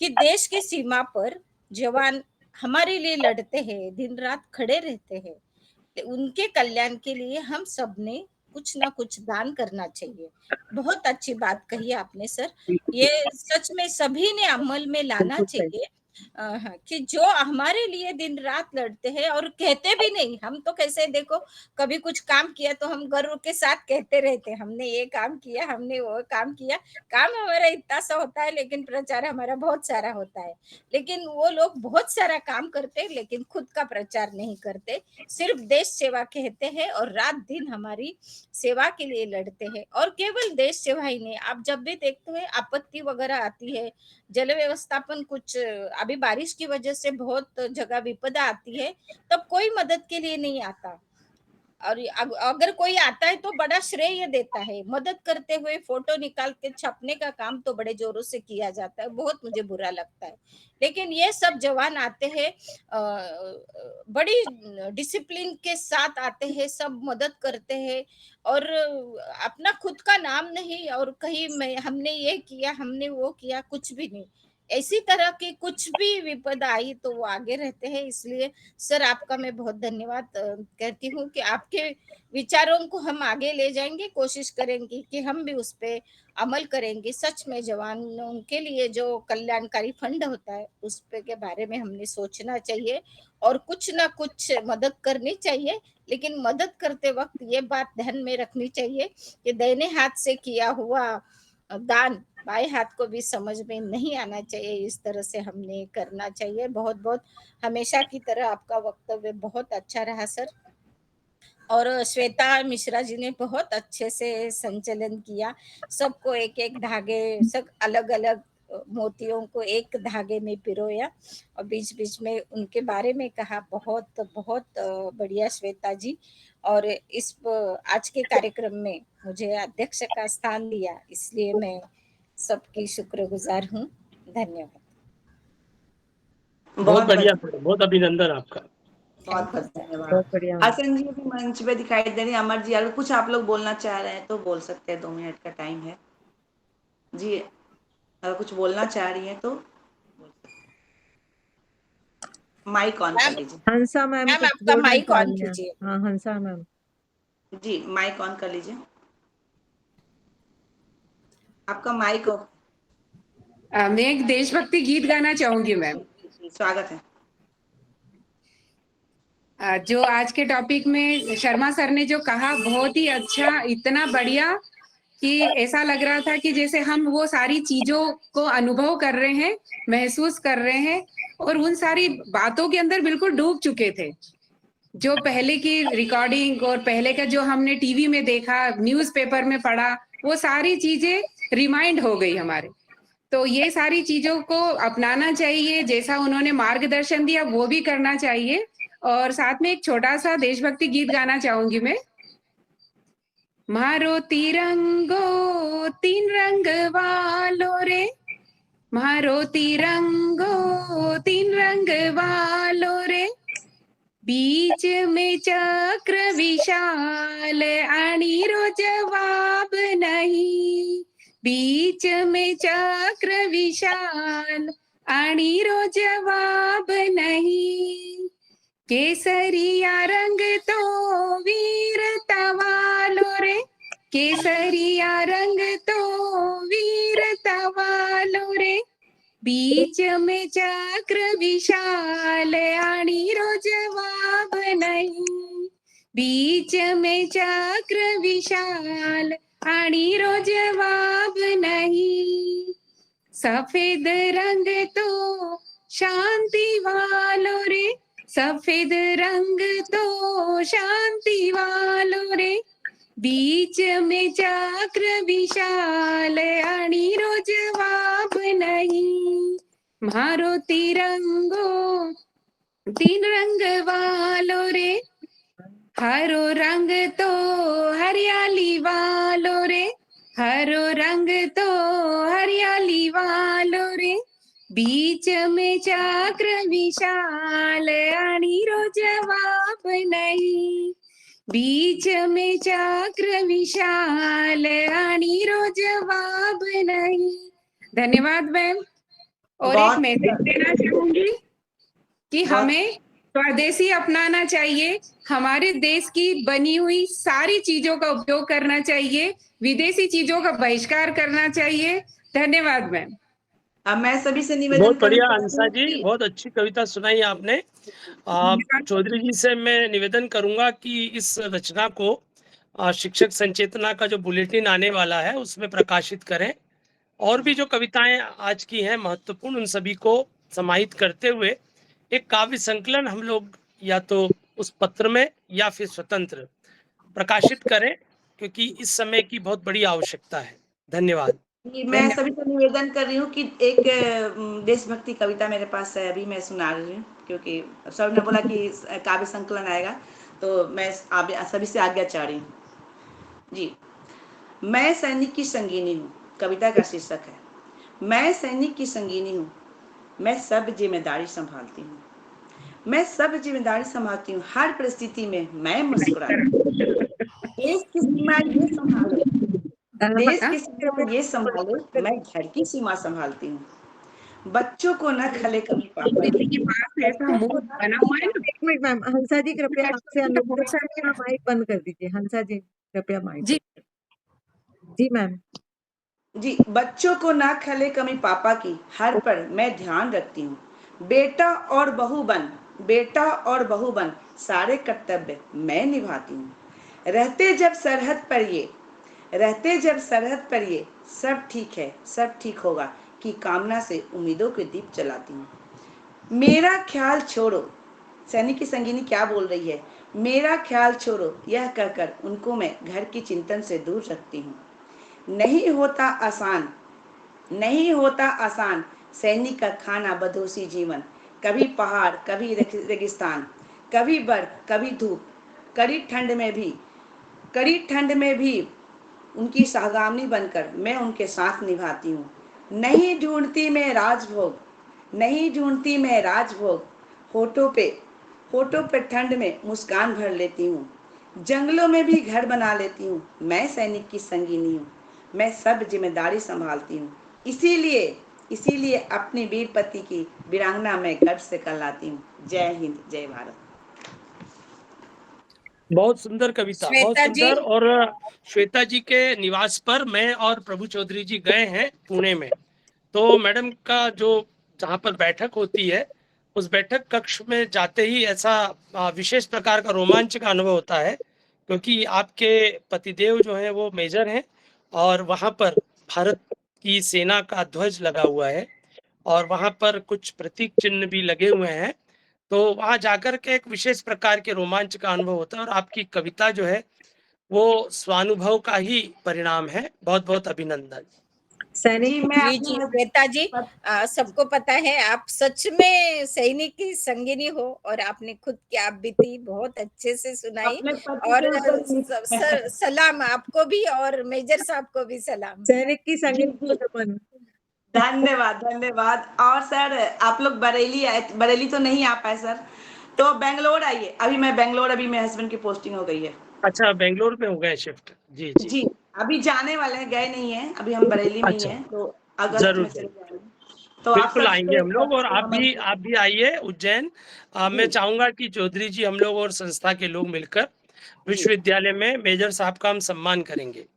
कि देश की सीमा पर जवान हमारे लिए लड़ते हैं, दिन रात खड़े रहते हैं। उनके कल्याण के लिए हम सबने कुछ ना कुछ दान करना चाहिए। बहुत अच्छी बात कही आपने सर। ये सच में सभी ने अमल में लाना चाहिए। हाँ, कि जो हमारे लिए दिन रात लड़ते हैं और कहते भी नहीं। हम तो कैसे देखो, कभी कुछ काम किया तो हम गर्व के साथ कहते रहते हैं, हमने ये काम किया, हमने वो काम किया। काम हमारा इतना सा होता है, लेकिन प्रचार हमारा बहुत सारा होता है। लेकिन वो लोग बहुत सारा काम करते हैं, लेकिन खुद का प्रचार नहीं करते, सिर्फ देश सेवा कहते हैं और रात दिन हमारी सेवा के लिए लड़ते हैं। और केवल देश सेवा ही नहीं, आप जब भी देखते हैं आपत्ति वगैरह आती है, जल व्यवस्थापन कुछ अभी बारिश की वजह से बहुत जगह विपदा आती है, तब कोई मदद के लिए नहीं आता। और अगर कोई आता है तो बड़ा श्रेय देता है, मदद करते हुए फोटो निकाल के छापने का काम तो बड़े जोरों से किया जाता है, बहुत मुझे बुरा लगता है। लेकिन ये सब जवान आते हैं, बड़ी डिसिप्लिन के साथ आते हैं, सब मदद करते हैं और अपना खुद का नाम नहीं और कहीं मैं हमने ये किया हमने वो किया, कुछ भी नहीं। ऐसी तरह की कुछ भी विपदा आई तो वो आगे रहते हैं। इसलिए सर आपका मैं बहुत धन्यवाद कहती हूँ कि आपके विचारों को हम आगे ले जाएंगे, कोशिश करेंगे कि हम भी उस पे अमल करेंगे। सच में जवानों के लिए जो कल्याणकारी फंड होता है उस पे के बारे में हमने सोचना चाहिए और कुछ ना कुछ मदद करनी चाहिए। लेकिन मदद करते वक्त ये बात ध्यान में रखनी चाहिए कि दाहिने हाथ से किया हुआ दान बाएं हाथ को भी समझ में नहीं आना चाहिए, इस तरह से हमने करना चाहिए। बहुत बहुत हमेशा की तरह आपका वक्तव्य बहुत अच्छा रहा सर, और श्वेता मिश्रा जी ने बहुत अच्छे से संचालन किया, सबको एक एक धागे, सब अलग अलग मोतियों को एक धागे में पिरोया और बीच बीच में उनके बारे में कहा। बहुत बहुत बढ़िया श्वेता जी। और इस आज के कार्यक्रम में मुझे अध्यक्ष का स्थान दिया, इसलिए मैं सबकी शुक्रगुजार हूँ। धन्यवाद। बहुत बढ़िया, बहुत अभिनंदन आपका। बहुत बहुत धन्यवाद। बहुत बढ़िया। हसन जी भी मंच पे दिखाई दे रही है। अमर जी अगर कुछ आप लोग बोलना चाह रहे हैं तो बोल सकते हैं, 2 मिनट का टाइम है जी। अगर कुछ बोलना चाह रही है तो माइक ऑन कर लीजिए। हंसा मैम मैम आपका माइक ऑन कीजिए। हाँ हंसा मैम जी माइक ऑन कर लीजिए, आपका माइक ऑफ। मैं एक देशभक्ति गीत गाना चाहूंगी मैम। स्वागत है। जो आज के टॉपिक में शर्मा सर ने जो कहा बहुत ही अच्छा, इतना बढ़िया कि ऐसा लग रहा था कि जैसे हम वो सारी चीजों को अनुभव कर रहे हैं, महसूस कर रहे हैं और उन सारी बातों के अंदर बिल्कुल डूब चुके थे। जो पहले की रिकॉर्डिंग और पहले का जो हमने टीवी में देखा, न्यूज़पेपर में पढ़ा, वो सारी चीजें रिमाइंड हो गई हमारे। तो ये सारी चीजों को अपनाना चाहिए, जैसा उन्होंने मार्गदर्शन दिया वो भी करना चाहिए। और साथ में एक छोटा सा देशभक्ति गीत गाना चाहूंगी मैं। मारो तिरंगो 3 रंग वालो रे, मारो तिरंगो 3 रंग वालो रे, बीच में चक्र विशाल आणि रो जवाब नहीं, बीच में चक्र विशाल आणि रो जवाब नहीं, केसरिया रंग तो वीरता वालो रे, केसरिया रंग तो वीरता वालो रे, बीच में चक्र विशाल आणि रो जवाब नहीं, बीच में चक्र विशाल आणि रो जवाब नहीं, सफेद रंग तो शांति वालो रे, सफेद रंग तो शांति वालो रे, बीच में चक्र विशाल आणि रो जवाब नहीं, मारो तिरंगो 3 रंग वालो रे, हरो रंग तो हरियाली वालो रे, हरो रंग तो हरियाली वालो रे, बीच में चक्र विशाल आणि रो जवाब नहीं, बीच में चक्र विशाल आणि रो जवाब नहीं। धन्यवाद मैम। और एक मैसेज देना चाहूंगी कि हमें स्वदेशी अपनाना चाहिए, हमारे देश की बनी हुई सारी चीजों का उपयोग करना चाहिए, विदेशी चीजों का बहिष्कार करना चाहिए। धन्यवाद मैम। मैं सभी से निवेदन बहुत बढ़िया हंसा जी, बहुत अच्छी कविता सुनाई आपने। चौधरी जी से मैं निवेदन करूंगा कि इस रचना को शिक्षक संचेतना का जो बुलेटिन आने वाला है उसमें प्रकाशित करें, और भी जो कविताएं आज की हैं महत्वपूर्ण उन सभी को समाहित करते हुए एक काव्य संकलन हम लोग या तो उस पत्र में या फिर स्वतंत्र प्रकाशित करें, क्योंकि इस समय की बहुत बड़ी आवश्यकता है। धन्यवाद। मैं सभी से निवेदन कर रही हूँ कि एक देशभक्ति कविता मेरे पास है, अभी मैं सुना रही हूँ, क्योंकि सब ने बोला कि काव्य संकलन आएगा तो मैं आप सभी से आज्ञा चाह रही हूँ जी। मैं सैनिक की संगीनी हूँ, कविता का शीर्षक है। मैं सैनिक की संगीनी हूँ, मैं सब जिम्मेदारी संभालती हूँ, मैं सब जिम्मेदारी संभालती हूँ, हर परिस्थिति में मैं मुस्कुराती हूँ। देश की सीमा ये संभाले, देश की सीमा ये संभाले, मैं घर की सीमा संभालती हूँ। बच्चों को न खले कभी पापा दीदी के पास ऐसा मुंह बना हुआ है ना। एक मिनट मैम, हंसा जी कृपया आपसे अनुरोध है कि आप माइक बंद कर दीजिए। हंसा जी कृपया माइक जी जी मैम। जी, बच्चों को ना खले कमी पापा की, हर पर मैं ध्यान रखती हूँ। बेटा और बहू बन, बेटा और बहू बन, सारे कर्तव्य मैं निभाती हूँ। रहते जब सरहद पर ये, रहते जब सरहद पर ये, सब ठीक है, सब ठीक होगा की कामना से उम्मीदों के दीप जलाती हूँ। मेरा ख्याल छोड़ो, सैनिक की संगीनी क्या बोल रही है, मेरा ख्याल छोड़ो, यह कहकर उनको मैं घर की चिंतन से दूर रखती हूँ। नहीं होता आसान, नहीं होता आसान सैनिक का खाना बदोसी जीवन, कभी पहाड़ कभी रेगिस्तान, कभी बर्फ कभी धूप, कड़ी ठंड में भी, कड़ी ठंड में भी उनकी सहगामी बनकर मैं उनके साथ निभाती हूँ। नहीं ढूंढती मैं राजभोग, नहीं ढूंढती मैं राजभोग, होठों पे ठंड में मुस्कान भर लेती हूँ। जंगलों में भी घर बना लेती हूँ, मैं सैनिक की संगीनी हूँ, मैं सब जिम्मेदारी संभालती हूँ। इसीलिए इसीलिए अपनी वीर पति की वीरांगना मैं गर्व से कहलाती हूँ। जय हिंद, जय भारत। बहुत सुंदर कविता, बहुत श्वेता जी। सुंदर। और श्वेता जी के निवास पर मैं और प्रभु चौधरी जी गए हैं पुणे में। तो मैडम का जो जहाँ पर बैठक होती है, उस बैठक कक्ष में जाते ही ऐसा विशेष प्रकार का रोमांच का अनुभव होता है, क्योंकि आपके पतिदेव जो हैं वो मेजर हैं और वहाँ पर भारत की सेना का ध्वज लगा हुआ है और वहाँ पर कुछ प्रतीक चिन्ह भी लगे हुए हैं। तो वहाँ जाकर के एक विशेष प्रकार के रोमांच का अनुभव होता है और आपकी कविता जो है वो स्वानुभव का ही परिणाम है। बहुत बहुत अभिनंदन। जी मैं जी जी श्वेता जी, सबको पता है आप सच में सैनिक की संगिनी हो और आपने खुद की आप बीती बहुत अच्छे से सुनाई। अपने पति और के ऊपर सलाम आपको भी और मेजर साहब को भी सलाम। सैनिक की संगीनी को नमन। धन्यवाद, धन्यवाद। और सर आप लोग बरेली आए, बरेली तो नहीं आ पाए सर, तो बेंगलोर आइए। अभी मैं बेंगलोर, अभी मेरे हस्बैंड की पोस्टिंग हो गई है। अच्छा, बेंगलोर में हो गए शिफ्ट? जी जी जी, अभी जाने वाले हैं, गए नहीं हैं, अभी हम बरेली में ही अच्छा, हैं, तो अगस्त जरूर में चले जरूर, जाएंगे। तो आप बिल्कुल आएंगे सबसे हम लोग। और नमन। आप भी आइए उज्जैन। मैं चाहूंगा कि चौधरी जी, हम लोग और संस्था के लोग मिलकर विश्वविद्यालय में मेजर साहब का हम सम्मान करेंगे।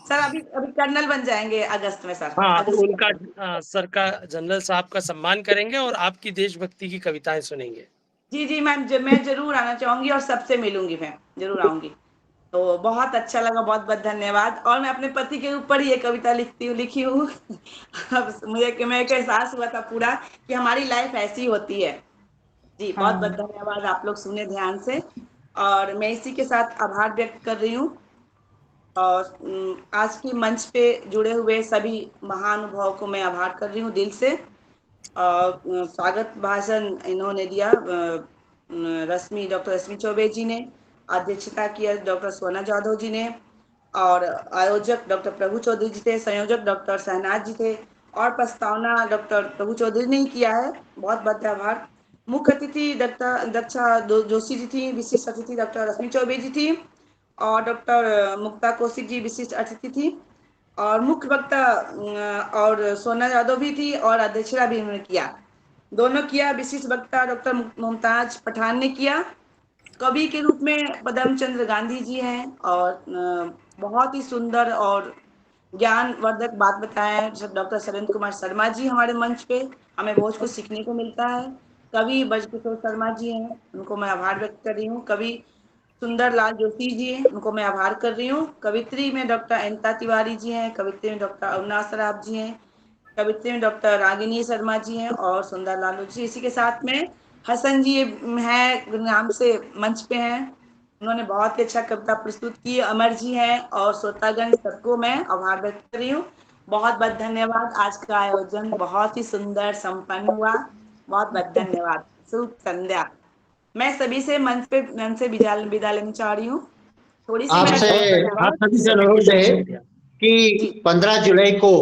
सर अभी अभी कर्नल बन जाएंगे अगस्त में सर। हाँ, तो अगस्त उनका सर का जनरल साहब का सम्मान करेंगे और आपकी देशभक्ति की कविताएं सुनेंगे। जी जी मैम, मैं जरूर आना चाहूंगी और सबसे मिलूंगी, मैं जरूर आऊंगी। तो बहुत अच्छा लगा, बहुत बहुत धन्यवाद। और मैं अपने पति के ऊपर ये कविता लिखी हूँ। अब मेरे को एहसास हुआ था पूरा कि हमारी लाइफ ऐसी होती है। जी बहुत बहुत धन्यवाद, आप लोग सुने ध्यान से। और मैं इसी के साथ आभार व्यक्त कर रही हूँ। और आज की मंच पे जुड़े हुए सभी महानुभावों को मैं आभार कर रही हूँ दिल से। स्वागत भाषण इन्होंने दिया डॉक्टर रश्मि चौबे जी ने, अध्यक्षता किया डॉक्टर सोना जाधव जी ने, और आयोजक डॉक्टर प्रभु चौधरी जी थे, संयोजक डॉक्टर शहनाज जी थे, और प्रस्तावना डॉक्टर प्रभु चौधरी ने ही किया है। बहुत बहुत आभार। मुख्य अतिथि डॉक्टर दक्षा जोशी जी थी, विशिष्ट अतिथि डॉक्टर रश्मि चौबे जी थी, और डॉक्टर मुक्ता कौशिक जी विशिष्ट अतिथि थी, और मुख्य वक्ता और सोना यादव भी थी, और अध्यक्षता भी उन्होंने किया, दोनों किया। विशिष्ट वक्ता डॉक्टर मुमताज पठान ने किया। कवि के रूप में पदम चंद्र गांधी जी हैं, और बहुत ही सुंदर और ज्ञानवर्धक बात बताए डॉक्टर सुरेंद्र कुमार शर्मा जी हमारे मंच पे, हमें बहुत कुछ सीखने को मिलता है। कवि ब्रजकिशोर शर्मा जी हैं, उनको मैं आभार व्यक्त कर रही हूँ। कवि सुंदर लाल जोशी जी हैं, उनको मैं आभार कर रही हूँ। कवित्री में डॉक्टर अनिता तिवारी जी हैं, कवित्री में डॉक्टर अरुणा सराफ जी हैं, कवित्री में डॉक्टर रागिनी शर्मा जी हैं, और सुंदर लाल जी। इसी के साथ में हसन जी हैं, नाम से मंच पे हैं, उन्होंने बहुत ही अच्छा कविता प्रस्तुत की। अमर जी हैं, और श्रोतागण सबको मैं आभार व्यक्त कर रही हूँ। बहुत बहुत धन्यवाद। आज का आयोजन बहुत ही सुंदर संपन्न हुआ। बहुत बहुत धन्यवाद। शुभ संध्या। मैं सभी से मन से विदा लेना चाह रही हूँ। थोड़ी सी आपसे आप सभी से अनुरोध है कि 15 जुलाई को